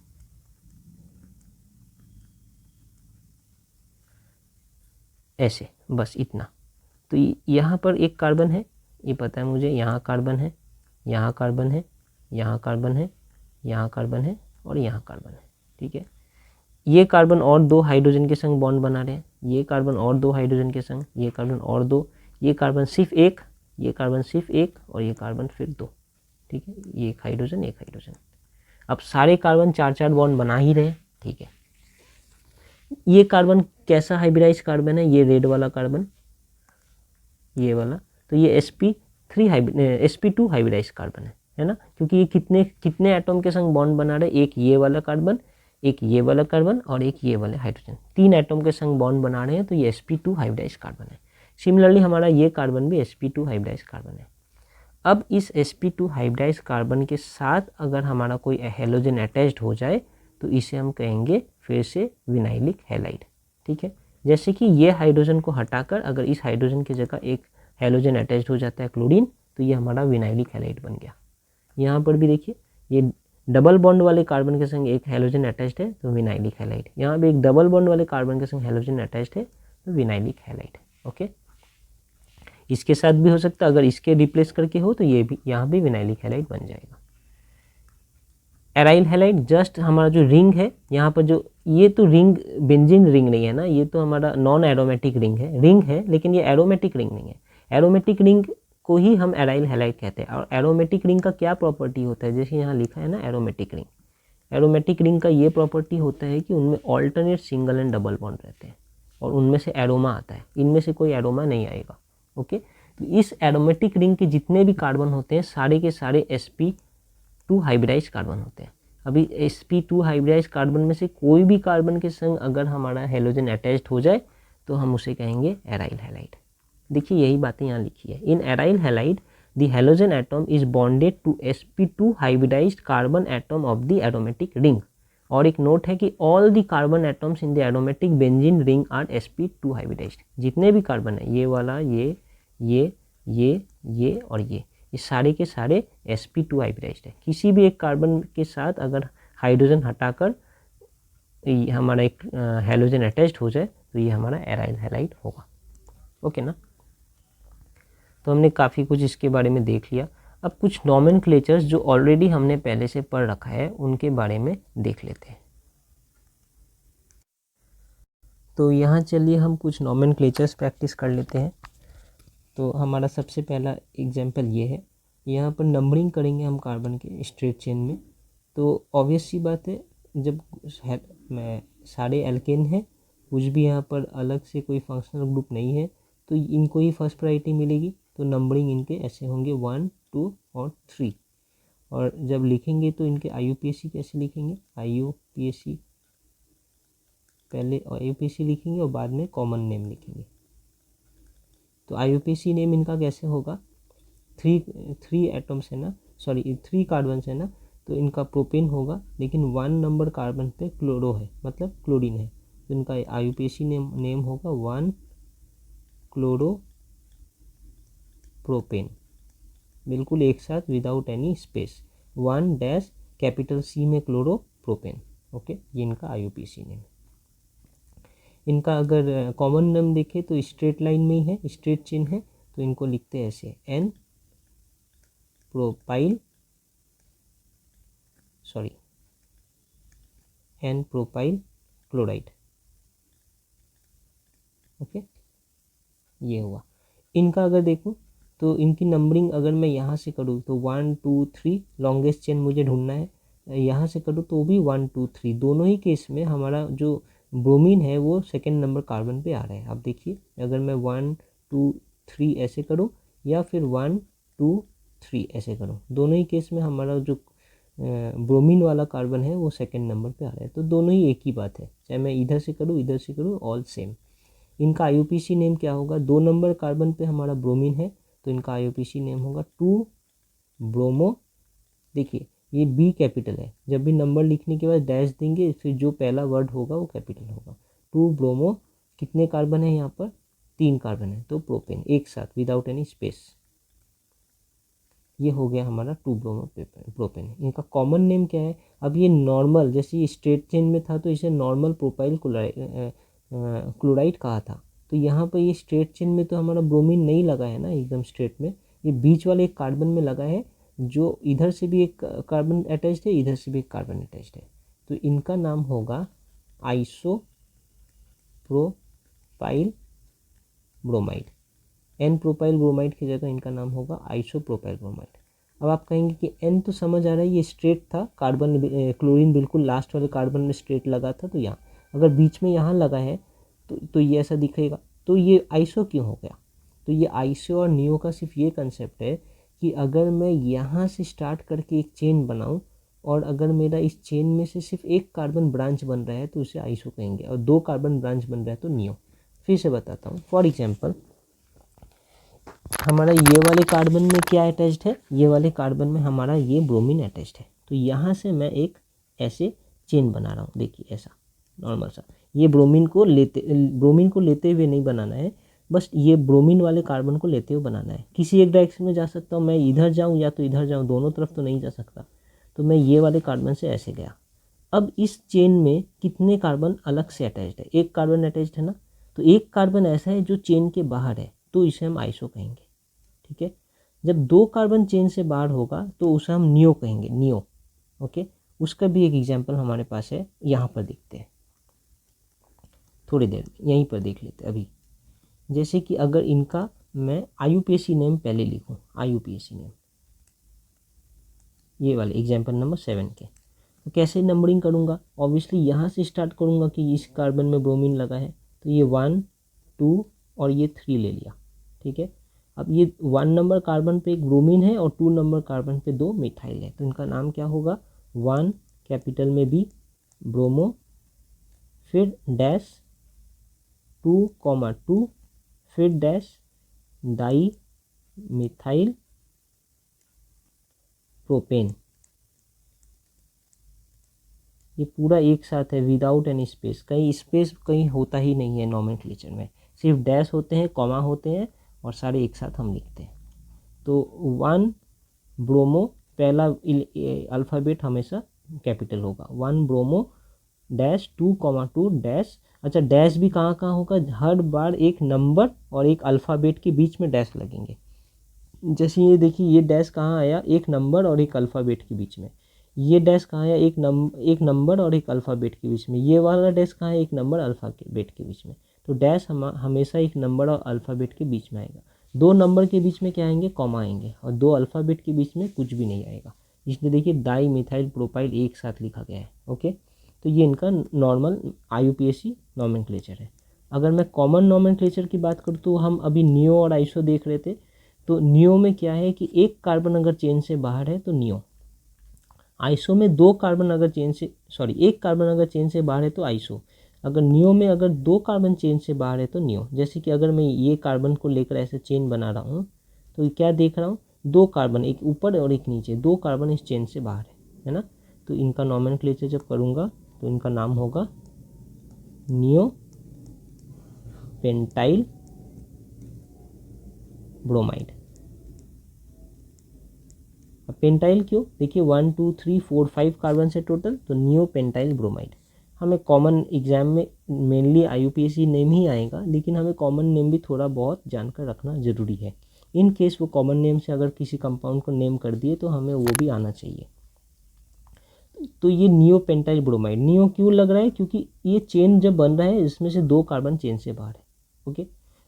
ऐसे, बस इतना। तो यहाँ पर एक कार्बन है, ये पता है मुझे, यहाँ कार्बन है, यहाँ कार्बन है, यहाँ कार्बन है, यहाँ कार्बन है और यहाँ कार्बन है। ठीक है, ये कार्बन और 2 हाइड्रोजन के संग बॉन्ड बना रहे हैं, ये कार्बन और 2 हाइड्रोजन के संग, ये कार्बन और 2, ये कार्बन सिर्फ एक, ये कार्बन सिर्फ एक और ये कार्बन फिर 2। ठीक है, ये एक हाइड्रोजन, एक हाइड्रोजन। अब सारे कार्बन 4-4 बॉन्ड बना ही रहे। ठीक है, ये कार्बन कैसा हाइब्रिडाइज कार्बन है, ये रेड वाला कार्बन, ये वाला, तो ये sp2 हाइब्रिडाइज कार्बन है ना, क्योंकि ये कितने कितने एटम के संग बॉन्ड बना रहे, एक ये वाला कार्बन, एक ये वाला कार्बन और एक ये वाले हाइड्रोजन, 3 एटम के संग बॉन्ड बना रहे हैं, तो ये sp2 हाइब्रिडाइज कार्बन है। सिमिलरली हमारा ये कार्बन भी sp2 हाइब्रिडाइज कार्बन है। अब इस sp2 हाइब्रिडाइज कार्बन के साथ अगर हमारा कोई हेलोजन अटैच्ड हो जाए तो इसे हम कहेंगे फिर से विनाइलिक हैलाइड। ठीक है, जैसे कि ये हाइड्रोजन को हटाकर अगर इस हाइड्रोजन की जगह एक हेलोजन अटैच्ड हो जाता है क्लोरीन, तो ये हमारा विनाइलिक हैलाइड बन गया। यहाँ पर भी देखिए, ये डबल बॉन्ड वाले कार्बन के संग एक हेलोजन अटैच्ड है तो विनाइलिक हैलाइड, यहाँ भी एक डबल बॉन्ड वाले कार्बन के संग हेलोजन अटैच्ड है तो विनाइलिक हैलाइड। ओके, इसके साथ भी हो सकता है, अगर इसके रिप्लेस करके हो तो ये भी, यहाँ भी विनाइलिक हैलाइड बन जाएगा। एराइल हैलाइड जस्ट हमारा जो रिंग है यहाँ पर, जो ये तो रिंग बेंजीन रिंग नहीं है ना, ये तो हमारा नॉन एरोमेटिक रिंग है लेकिन ये एरोमेटिक रिंग नहीं है। एरोमेटिक रिंग को ही हम एराइल हैलाइड कहते हैं। और एरोमेटिक रिंग का क्या प्रॉपर्टी होता है, जैसे यहाँ लिखा है ना एरोमेटिक रिंग, एरोमेटिक रिंग का ये प्रॉपर्टी होता है कि उनमें alternate single and double bond रहते हैं और उनमें से एरोमा आता है, इनमें से कोई एरोमा नहीं आएगा। ओके, तो इस एरोमेटिक रिंग के जितने भी कार्बन होते हैं सारे के सारे sp2 हाइब्रिडाइज कार्बन होते हैं। अभी sp2 हाइब्रिडाइज कार्बन में से कोई भी कार्बन के संग अगर हमारा हेलोजन अटैच्ड हो जाए तो हम उसे कहेंगे एराइल हैलाइड। देखिए यही बातें यहाँ लिखी है। In aryl halide the halogen atom is bonded to sp2 hybridised carbon atom of the aromatic ring. और एक नोट है कि all the carbon atoms in the aromatic benzene ring are sp2 hybridised. जितने भी कार्बन है, ये वाला, ये और ये सारे के सारे sp2 हाइब्रिडाइज्ड है। किसी भी एक कार्बन के साथ अगर हाइड्रोजन हटाकर हमारा एक हेलोजन अटैच्ड हो जाए तो ये हमारा एराइल हैलाइड होगा। ओके ना, तो हमने काफ़ी कुछ इसके बारे में देख लिया। अब कुछ नॉमेनक्लेचर्स जो ऑलरेडी हमने पहले से पढ़ रखा है उनके बारे में देख लेते हैं। तो यहाँ चलिए हम कुछ नॉमेनक्लेचर्स प्रैक्टिस कर लेते हैं। तो हमारा सबसे पहला एग्जाम्पल ये है, यहाँ पर नंबरिंग करेंगे हम कार्बन के स्ट्रेट चेन में। तो ऑब्वियस सी बात है, जब सारे एल्केन हैं, कुछ भी यहाँ पर अलग से कोई फंक्शनल ग्रुप नहीं है, तो इनको ही फर्स्ट प्रायोरिटी मिलेगी। तो नंबरिंग इनके ऐसे होंगे 1, 2 और 3। और जब लिखेंगे तो इनके IUPAC कैसे लिखेंगे, IUPAC, पहले IUPAC लिखेंगे और बाद में कॉमन नेम लिखेंगे। तो IUPAC नेम इनका कैसे होगा, 3 एटम्स है ना, सॉरी 3 कार्बन है ना, तो इनका प्रोपेन होगा, लेकिन 1 नंबर कार्बन पे क्लोरो है, मतलब क्लोरीन है, तो इनका IUPAC नेम होगा 1 क्लोरो प्रोपेन, बिल्कुल एक साथ विदाउट एनी स्पेस, 1-C में क्लोरो प्रोपेन। ओके, ये इनका IUPAC नेम। इनका अगर कॉमन नेम देखें तो स्ट्रेट लाइन में ही है, स्ट्रेट चेन है, तो इनको लिखते हैं ऐसे N प्रोपाइल क्लोराइड। ओके, ये हुआ। इनका अगर देखूं तो इनकी नंबरिंग अगर मैं यहाँ से करूँ तो 1, 2, 3, लॉन्गेस्ट चेन मुझे ढूंढना है, यहाँ से करूँ तो भी 1, 2, 3, दोनों ही केस में हमारा जो ब्रोमीन है वो सेकेंड नंबर कार्बन पे आ रहा है। आप देखिए, अगर मैं 1, 2, 3 ऐसे करूँ या फिर 1, 2, 3 ऐसे करूँ, दोनों ही केस में हमारा जो ब्रोमीन वाला कार्बन है वो सेकेंड नंबर पे आ रहा है। तो दोनों ही एक ही बात है, चाहे मैं इधर से करूँ ऑल सेम। इनका IUPAC नेम क्या होगा, 2 नंबर कार्बन पे हमारा ब्रोमीन है तो इनका IUPAC नेम होगा 2 ब्रोमो। देखिए ये B कैपिटल है, जब भी नंबर लिखने के बाद डैश देंगे, फिर जो पहला वर्ड होगा वो कैपिटल होगा। 2 ब्रोमो, कितने कार्बन है यहाँ पर, 3 कार्बन है, तो प्रोपेन एक साथ विदाउट एनी स्पेस। ये हो गया हमारा 2 ब्रोमो प्रोपेन। इनका कॉमन नेम क्या है? अब ये नॉर्मल, जैसे ये स्ट्रेट चेन में था तो इसे नॉर्मल प्रोपाइल क्लोराइड कहा था। तो यहाँ पर ये स्ट्रेट चेन में तो हमारा ब्रोमीन नहीं लगा है ना एकदम स्ट्रेट में, ये बीच वाले एक कार्बन में लगा है, जो इधर से भी एक कार्बन अटैच्ड है, इधर से भी एक कार्बन अटैच्ड है। तो इनका नाम होगा isopropyl bromide. N propyl bromide की जगह इनका नाम होगा आइसो प्रोपाइल ब्रोमाइड। अब आप कहेंगे कि एन तो समझ आ रहा है, ये स्ट्रेट था, कार्बन क्लोरीन बिल्कुल लास्ट वाले कार्बन में स्ट्रेट लगा था, तो यहाँ अगर बीच में यहाँ लगा है तो ये ऐसा दिखेगा। तो ये आइसो क्यों हो गया? तो ये आइसो और नियो का सिर्फ ये कंसेप्ट है कि अगर मैं यहाँ से स्टार्ट करके एक चेन बनाऊँ और अगर मेरा इस चेन में से सिर्फ एक कार्बन ब्रांच बन रहा है तो उसे आइसो कहेंगे, और 2 कार्बन ब्रांच बन रहा है तो नियो। फिर से बताता हूँ, फॉर एग्जाम्पल हमारा ये वाले कार्बन में क्या अटैच्ड है? ये वाले कार्बन में हमारा ये ब्रोमीन अटैच्ड है। तो यहाँ से मैं एक ऐसे चेन बना रहा हूँ, देखिए ऐसा नॉर्मल सा। ये ब्रोमीन को लेते हुए नहीं बनाना है, बस ये ब्रोमीन वाले कार्बन को लेते हुए बनाना है। किसी एक डायरेक्शन में जा सकता हूँ, मैं इधर जाऊँ या तो इधर जाऊँ, दोनों तरफ तो नहीं जा सकता। तो मैं ये वाले कार्बन से ऐसे गया। अब इस चेन में कितने कार्बन अलग से अटैच्ड है? एक कार्बन अटैच्ड है ना, तो एक कार्बन ऐसा है जो चेन के बाहर है, तो इसे हम आइसो कहेंगे। ठीक है, जब 2 कार्बन चेन से बाहर होगा तो उसे हम नियो कहेंगे, नियो। ओके, उसका भी एक एग्जांपल हमारे पास है, यहाँ पर देखते हैं, थोड़ी देर में यहीं पर देख लेते हैं अभी। जैसे कि अगर इनका मैं IUPAC नेम पहले लिखूँ, IUPAC नेम, ये वाले एग्जाम्पल नंबर 7 के, तो कैसे नंबरिंग करूँगा? ऑब्वियसली यहाँ से स्टार्ट करूँगा कि इस कार्बन में ब्रोमीन लगा है, तो ये 1 2 और ये 3 ले लिया। ठीक है, अब ये 1 नंबर कार्बन पे एक ब्रोमीन है और 2 नंबर कार्बन पे 2 मिथाइल है, तो इनका नाम क्या होगा? 1 कैपिटल में B ब्रोमो, फिर डैश 2,2, फिर डैश डाई मिथाइल प्रोपेन। ये पूरा एक साथ है विदाउट एनी स्पेस, कहीं स्पेस कहीं होता ही नहीं है नोमेनक्लेचर में, सिर्फ डैश होते हैं, कॉमा होते हैं और सारे एक साथ हम लिखते हैं। तो 1 ब्रोमो, पहला अल्फ़ाबेट हमेशा कैपिटल होगा, 1 ब्रोमो डैश 2,2 डैश। अच्छा, डैश भी कहाँ कहाँ होगा? हर बार एक नंबर और एक अल्फ़ाबेट के बीच में डैश लगेंगे। जैसे ये देखिए, ये डैश कहाँ आया? एक नंबर और एक अल्फ़ाबेट के बीच में। ये डैश कहाँ आया? एक नंबर और एक अल्फ़ाबेट के बीच में। ये वाला डैश कहाँ है? एक नंबर अल्फ़ाबेट के बीच में। तो डैश हमेशा एक नंबर और अल्फ़ाबेट के बीच में आएगा। 2 नंबर के बीच में क्या आएंगे? कॉमा आएंगे, और 2 अल्फ़ाबेट के बीच में कुछ भी नहीं आएगा। इसलिए देखिए डाई मिथाइल प्रोपाइल एक साथ लिखा गया है। ओके, तो ये इनका नॉर्मल IUPAC नॉमेनक्लेचर है। अगर मैं कॉमन नॉमेनक्लेचर की बात करूँ तो हम अभी नियो और आइसो देख रहे थे। तो नियो में क्या है कि एक कार्बन अगर चेन से बाहर है तो नियो। आइसो में 2 कार्बन अगर एक कार्बन अगर चेन से बाहर है तो आइसो। अगर नियो में अगर 2 कार्बन चेन से बाहर है तो नियो। जैसे कि अगर मैं ये कार्बन को लेकर ऐसे चेन बना रहा हूँ तो क्या देख रहा हूँ? 2 कार्बन, एक ऊपर और एक नीचे, 2 कार्बन इस चेन से बाहर है ना। तो इनका नॉमेनक्लेचर जब करूँगा तो इनका नाम होगा नियो पेंटाइल ब्रोमाइड। अब पेंटाइल क्यों? देखिए 1 2 3 4 5 कार्बन से टोटल, तो नियो पेंटाइल ब्रोमाइड। हमें कॉमन एग्जाम में मेनली IUPAC नेम ही आएगा, लेकिन हमें कॉमन नेम भी थोड़ा बहुत जानकर रखना ज़रूरी है। इन केस वो कॉमन नेम से अगर किसी कंपाउंड को नेम कर दिए तो हमें वो भी आना चाहिए। तो ये नियो पेंटाइल ब्रोमाइड, नियो क्यों लग रहा है? क्योंकि ये चेन जब बन रहा है इसमें से 2 कार्बन चेन से बाहर है। ओके,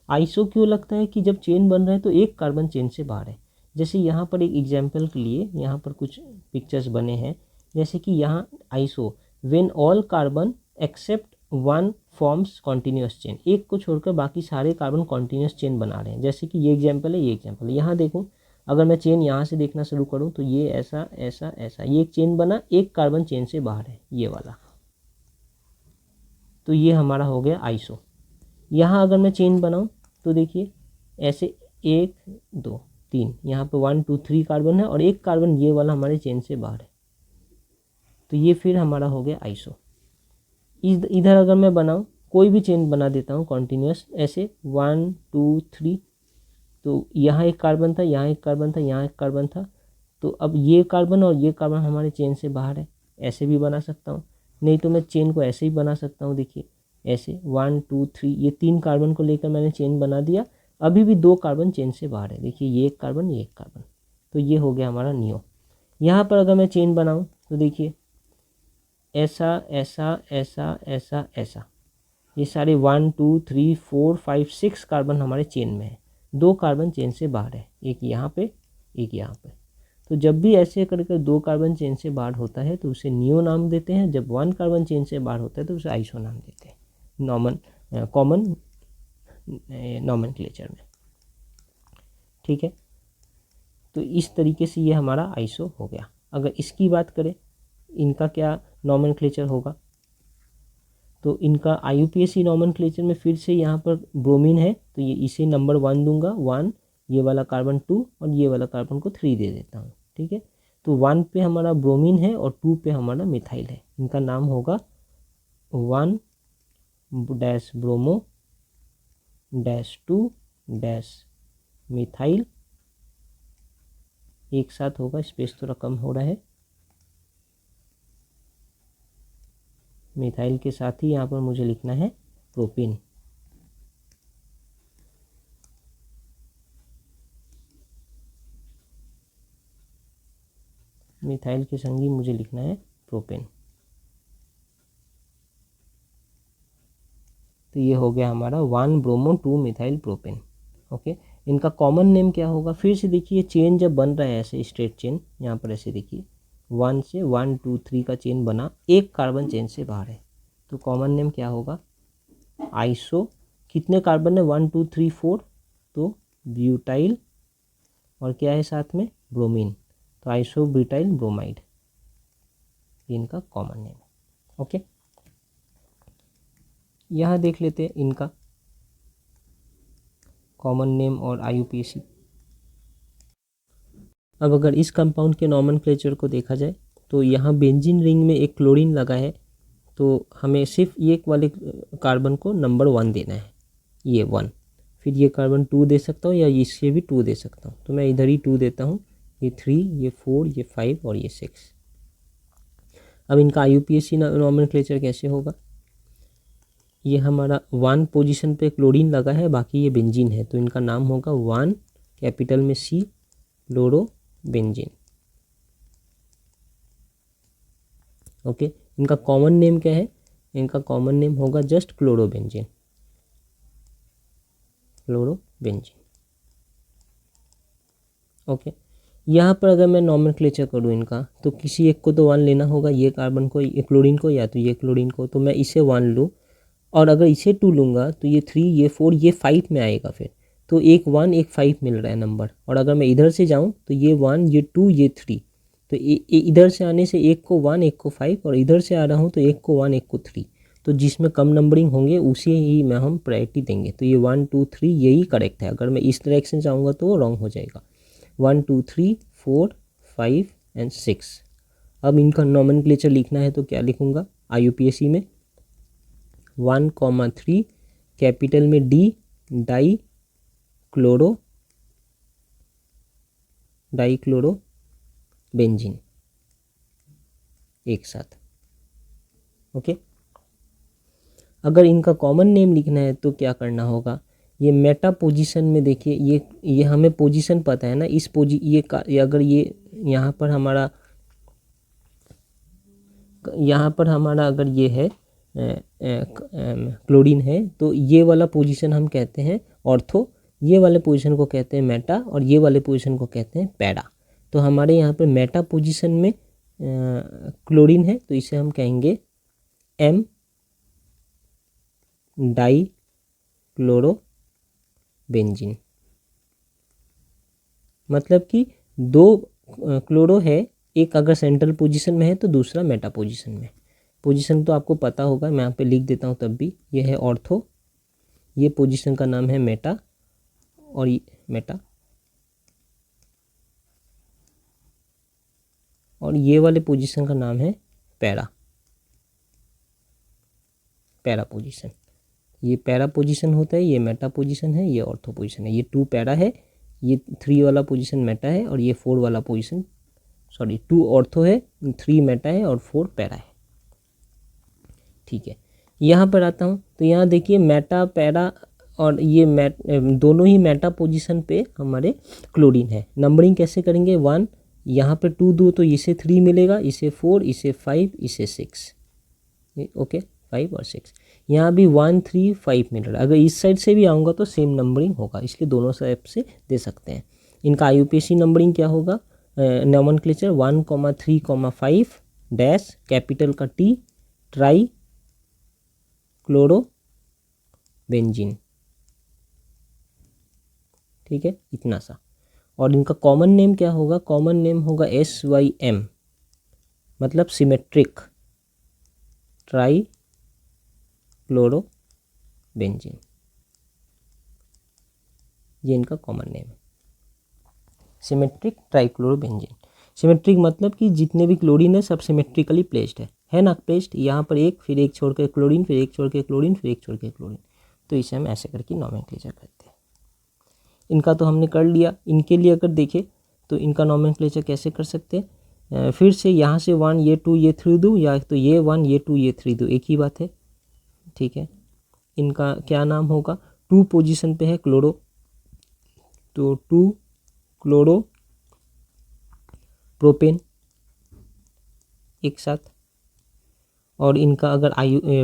आइसो क्यों लगता है कि जब चेन बन रहा है तो एक कार्बन चेन से बाहर है। जैसे यहाँ पर एक एग्जाम्पल के लिए यहाँ पर कुछ पिक्चर्स बने हैं। जैसे कि यहाँ iso, when all carbon except 1 forms continuous chain, एक को छोड़कर बाकी सारे कार्बन कॉन्टीन्यूस चेन बना रहे हैं। जैसे कि ये एग्जाम्पल है, ये एग्जाम्पल है। यहाँ देखो, अगर मैं चेन यहाँ से देखना शुरू करूँ तो ये ऐसा ऐसा ऐसा, ये एक चेन बना, एक कार्बन चेन से बाहर है ये वाला, तो ये हमारा हो गया आइसो। यहाँ अगर मैं चेन बनाऊँ तो देखिए ऐसे 1 2 3, यहाँ पे 1 2 3 कार्बन है और एक कार्बन ये वाला हमारे चेन से बाहर है, तो ये फिर हमारा हो गया आइसो। इधर अगर मैं बनाऊँ, कोई भी चेन बना देता हूँ कॉन्टीन्यूस ऐसे 1 2 3, तो यहाँ एक कार्बन था, यहाँ एक कार्बन था, यहाँ एक कार्बन था, तो अब ये कार्बन और ये कार्बन हमारे चेन से बाहर है, ऐसे भी बना सकता हूँ, नहीं तो मैं चेन को ऐसे ही बना सकता हूँ। देखिए ऐसे 1 2 3, ये 3 कार्बन को लेकर मैंने चेन बना दिया, अभी भी 2 कार्बन चेन से बाहर है। देखिए ये एक कार्बन, ये एक कार्बन, तो ये हो गया हमारा नियो। यहाँ पर अगर मैं चेन बनाऊँ तो देखिए ऐसा ऐसा ऐसा ऐसा ऐसा, ये सारे 1 2 3 4 5 6 कार्बन हमारे चेन में है, 2 कार्बन चेन से बाहर है, एक यहाँ पे एक यहाँ पे। तो जब भी ऐसे करके 2 कार्बन चेन से बाहर होता है तो उसे नियो नाम देते हैं, जब 1 कार्बन चेन से बाहर होता है तो उसे आइसो नाम देते हैं, कॉमन नॉमेनक्लेचर में। ठीक है, तो इस तरीके से ये हमारा आइसो हो गया। अगर इसकी बात करें इनका क्या नॉमेनक्लेचर होगा, तो इनका IUPAC नॉमेनक्लेचर में फिर से यहाँ पर ब्रोमीन है तो ये इसे नंबर 1 दूंगा, 1, ये वाला कार्बन 2 और ये वाला कार्बन को 3 दे देता हूँ। ठीक है, तो 1 पे हमारा ब्रोमीन है और 2 पे हमारा मिथाइल है, इनका नाम होगा 1 dash bromo dash 2 dash methyl, एक साथ होगा, स्पेस थोड़ा कम हो रहा है, मिथाइल के साथ ही यहाँ पर मुझे लिखना है प्रोपेन। मिथाइल के संगी मुझे लिखना है प्रोपेन। तो ये हो गया हमारा 1 ब्रोमो 2 मिथाइल प्रोपेन। ओके, इनका कॉमन नेम क्या होगा, फिर से देखिए चेन जब बन रहा है ऐसे स्ट्रेट चेन, यहाँ पर ऐसे देखिए 1 से 1 2 3 का चेन बना, एक कार्बन चेन से बाहर है, तो कॉमन नेम क्या होगा आइसो। कितने कार्बन है 1 2 3 4, तो ब्यूटाइल और क्या है साथ में ब्रोमीन, तो आइसो ब्यूटाइल ब्रोमाइड, इनका कॉमन नेम है। ओके, यहाँ देख लेते हैं इनका कॉमन नेम और IUPAC। अब अगर इस कंपाउंड के नॉमेनक्लेचर को देखा जाए तो यहाँ बेंजीन रिंग में एक क्लोरीन लगा है, तो हमें सिर्फ ये वाले कार्बन को नंबर 1 देना है, ये 1, फिर ये कार्बन 2 दे सकता हूँ या इससे भी 2 दे सकता हूँ, तो मैं इधर ही 2 देता हूँ, ये 3, ये 4, ये 5 और ये 6। अब इनका IUPAC नॉमेनक्लेचर कैसे होगा, ये हमारा 1 पोजीशन पे क्लोरीन लगा है, बाकी ये बेंजीन है, तो इनका नाम होगा 1 कैपिटल में C क्लोरो बेंजीन। ओके, इनका कॉमन नेम क्या है, इनका कॉमन नेम होगा जस्ट क्लोरोबेंजीन, क्लोरोबेंजीन। ओके, यहाँ पर अगर मैं नॉमेनक्लेचर करूँ इनका, तो किसी एक को तो 1 लेना होगा, ये कार्बन को, ये क्लोरीन को, या तो ये क्लोरीन को, तो मैं इसे 1 लूँ, और अगर इसे 2 लूँगा तो ये 3, ये 4, ये 5 में आएगा फिर, तो एक 1 एक 5 मिल रहा है नंबर। और अगर मैं इधर से जाऊँ तो ये 1, ये 2, ये 3, तो इधर से आने से एक को 1 एक को 5, और इधर से आ रहा हूँ तो एक को 1 एक को 3, तो जिसमें कम नंबरिंग होंगे उसी ही में हम प्रायोरिटी देंगे। तो ये 1 2 3 यही करेक्ट है, अगर मैं इस डायरेक्शन जाऊँगा तो वो रॉन्ग हो जाएगा। 1 2 3 4 5 एंड 6। अब इनका नॉमेनक्लेचर लिखना है तो क्या लिखूँगा IUPAC में 1,3 कैपिटल में D डाई क्लोरो बेंजीन, एक साथ। ओके, अगर इनका कॉमन नेम लिखना है तो क्या करना होगा, ये मेटा पोजीशन में देखिए, ये हमें पोजीशन पता है ना, इस ये अगर ये यहाँ पर हमारा अगर ये है क्लोरीन है, तो ये वाला पोजीशन हम कहते हैं ऑर्थो, ये वाले पोजीशन को कहते हैं मेटा, और ये वाले पोजीशन को कहते हैं पैरा। तो हमारे यहाँ पर मेटा पोजीशन में क्लोरीन है, तो इसे हम कहेंगे M डाई क्लोरो बेंजीन, मतलब कि 2 क्लोरो है, एक अगर सेंट्रल पोजीशन में है तो दूसरा मेटा पोजीशन में। पोजीशन तो आपको पता होगा, मैं यहाँ पे लिख देता हूँ तब भी, ये है ऑर्थो, ये पोजीशन का नाम है मेटा, और ये मेटा, और ये वाले पोजीशन का नाम है पैरा पोजीशन। ये पैरा पोजीशन होता है, ये मेटा पोजीशन है, ये ऑर्थो पोजीशन है, ये 2 पैरा है, ये 3 वाला पोजीशन मेटा है, और ये 4 वाला पोजीशन सॉरी 2 ऑर्थो है, 3 मेटा है और 4 पैरा है। ठीक है, यहाँ पर आता हूँ तो यहाँ देखिए मेटा पैरा और ये दोनों ही मेटा पोजीशन पे हमारे क्लोरीन है। नंबरिंग कैसे करेंगे, 1 यहाँ पे 2 दो तो इसे 3 मिलेगा, इसे 4, इसे 5, इसे 6, ओके 5 और 6। यहाँ भी 1 3 5 मिल रहा है। अगर इस साइड से भी आऊँगा तो सेम नंबरिंग होगा, इसलिए दोनों साइड से दे सकते हैं। इनका IUPAC नंबरिंग क्या होगा, नोमेनक्लेचर 1, 3, 5 डैश कैपिटल का T ट्राई क्लोरो बेंजीन। ठीक है, इतना सा। और इनका कॉमन नेम क्या होगा, कॉमन नेम होगा SYM, मतलब सिमेट्रिक ट्राई क्लोरो बेंजीन, ये इनका कॉमन नेम है, सिमेट्रिक ट्राइक्लोरोबेंजीन। सिमेट्रिक मतलब कि जितने भी क्लोरीन है सब सिमेट्रिकली प्लेस्ड है ना, प्लेस्ड यहाँ पर एक, फिर एक छोड़ के क्लोरीन, फिर एक छोड़ के क्लोरीन, फिर एक छोड़ के क्लोरीन। तो इसे हम ऐसे करके नोमेनक्लेचर करते हैं। इनका तो हमने कर लिया। इनके लिए अगर देखें तो इनका नोमेनक्लेचर कैसे कर सकते हैं, फिर से यहाँ से 1 ये 2 ये 3 दूँ, या तो ये 1 ये 2 ये 3 दूँ, एक ही बात है। ठीक है, इनका क्या नाम होगा, 2 पोजीशन पे है क्लोरो, तो 2 क्लोरो प्रोपेन एक साथ। और इनका अगर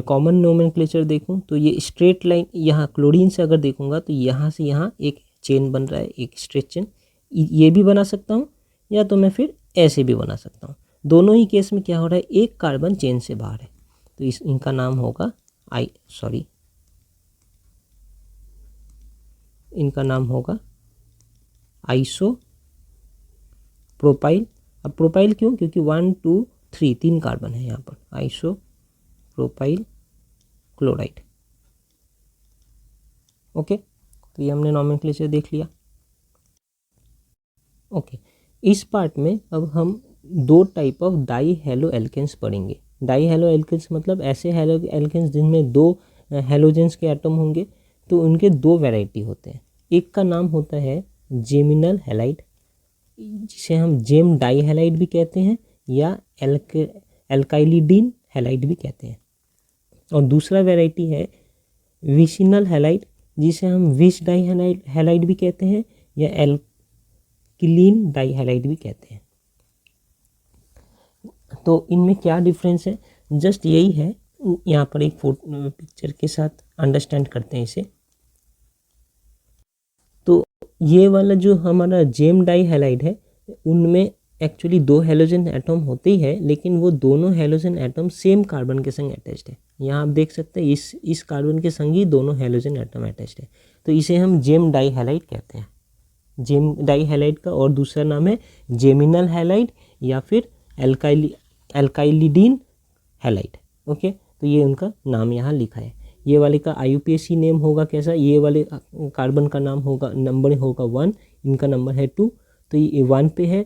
कॉमन नोमेनक्लेचर देखूं तो ये स्ट्रेट लाइन, यहाँ क्लोरीन से अगर देखूंगा तो यहाँ से यहाँ एक चेन बन रहा है, एक स्ट्रेट चेन, ये भी बना सकता हूँ या तो मैं फिर ऐसे भी बना सकता हूँ। दोनों ही केस में क्या हो रहा है, एक कार्बन चेन से बाहर है, तो इनका नाम होगा इनका नाम होगा आइसो प्रोपाइल। अब प्रोपाइल क्यों, क्योंकि 1 2 3 3 कार्बन है यहाँ पर, आइसो प्रोपाइल क्लोराइड। ओके, तो ये हमने नोमेनक्लेचर देख लिया। ओके, इस पार्ट में अब हम 2 type of dihaloalkanes पढ़ेंगे। डाई हेलो एल्केन्स मतलब ऐसे हेलो एल्केन्स जिनमें 2 हेलोजेंस के एटम होंगे, तो उनके 2 वैरायटी होते हैं। एक का नाम होता है जेमिनल हैलाइड, जिसे हम जेम डाई हैलाइड भी कहते हैं या एल्काइलिडीन हैलाइड भी कहते हैं। और दूसरा वैरायटी है विसिनल हैलाइड, जिसे हम विस डाई हैलाइड भी कहते हैं या एल्किलीन डाई हैलाइड भी कहते हैं। तो इनमें क्या डिफरेंस है, जस्ट यही है, यहाँ पर एक पिक्चर के साथ अंडरस्टैंड करते हैं इसे। तो ये वाला जो हमारा जेम डाई हैलाइड है, उनमें एक्चुअली 2 हेलोजन एटम होते ही है, लेकिन वो दोनों हेलोजन एटम सेम कार्बन के संग अटैच्ड है। यहाँ आप देख सकते हैं इस कार्बन के संग ही दोनों हेलोजन एटम अटैच्ड है, तो इसे हम जेम डाई हैलाइड कहते हैं। जेम डाई हैलाइड का और दूसरा नाम है जेमिनल हैलाइड या फिर एल्काइलिडीन हैलाइड। ओके, तो ये उनका नाम यहाँ लिखा है। ये वाले का IUPAC नेम होगा कैसा, ये वाले कार्बन का नाम होगा, नंबर होगा 1, इनका नंबर है 2, तो ये 1 पे है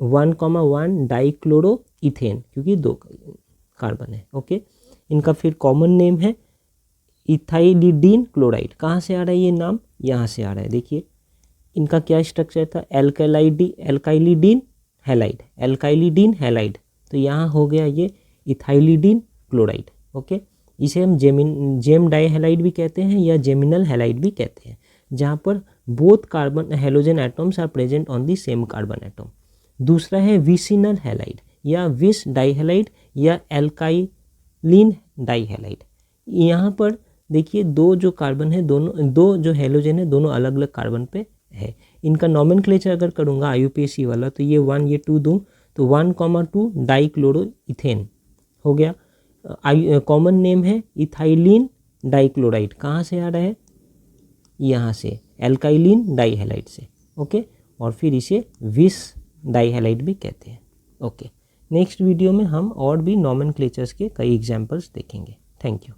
1,1 डाइक्लोरो इथेन, क्योंकि 2 कार्बन है। ओके, इनका फिर कॉमन नेम है इथाइलिडीन क्लोराइड। कहाँ से आ रहा है ये नाम, यहाँ से आ रहा है। देखिए इनका क्या स्ट्रक्चर था, एल्काइलिडीन हैलाइड, तो यहाँ हो गया ये इथाइलिडीन क्लोराइड। ओके, इसे हम जेम डाई हैलाइड भी कहते हैं या जेमिनल हैलाइड भी कहते हैं, जहाँ पर both carbon halogen atoms are present on the same carbon atom. दूसरा है विसिनल हैलाइड या विस डाई हैलाइड या एल्काइलिन डाई हैलाइड। यहाँ पर देखिए 2 जो कार्बन है, दोनों 2 जो हेलोजन है, दोनों अलग अलग कार्बन पे है। इनका नोमेनक्लेचर अगर करूँगा IUPAC वाला, तो ये 1 ये 2 दूँ तो 1,2 डाइक्लोरो इथेन हो गया। कॉमन नेम है इथाइलिन डाइक्लोराइड। कहाँ से आ रहा है, यहाँ से एल्काइलिन डाई हैलाइड से। ओके, और फिर इसे विस डाई हैलाइड भी कहते हैं। ओके, नेक्स्ट वीडियो में हम और भी नोमेनक्लेचर्स के कई एग्जांपल्स देखेंगे। Thank you.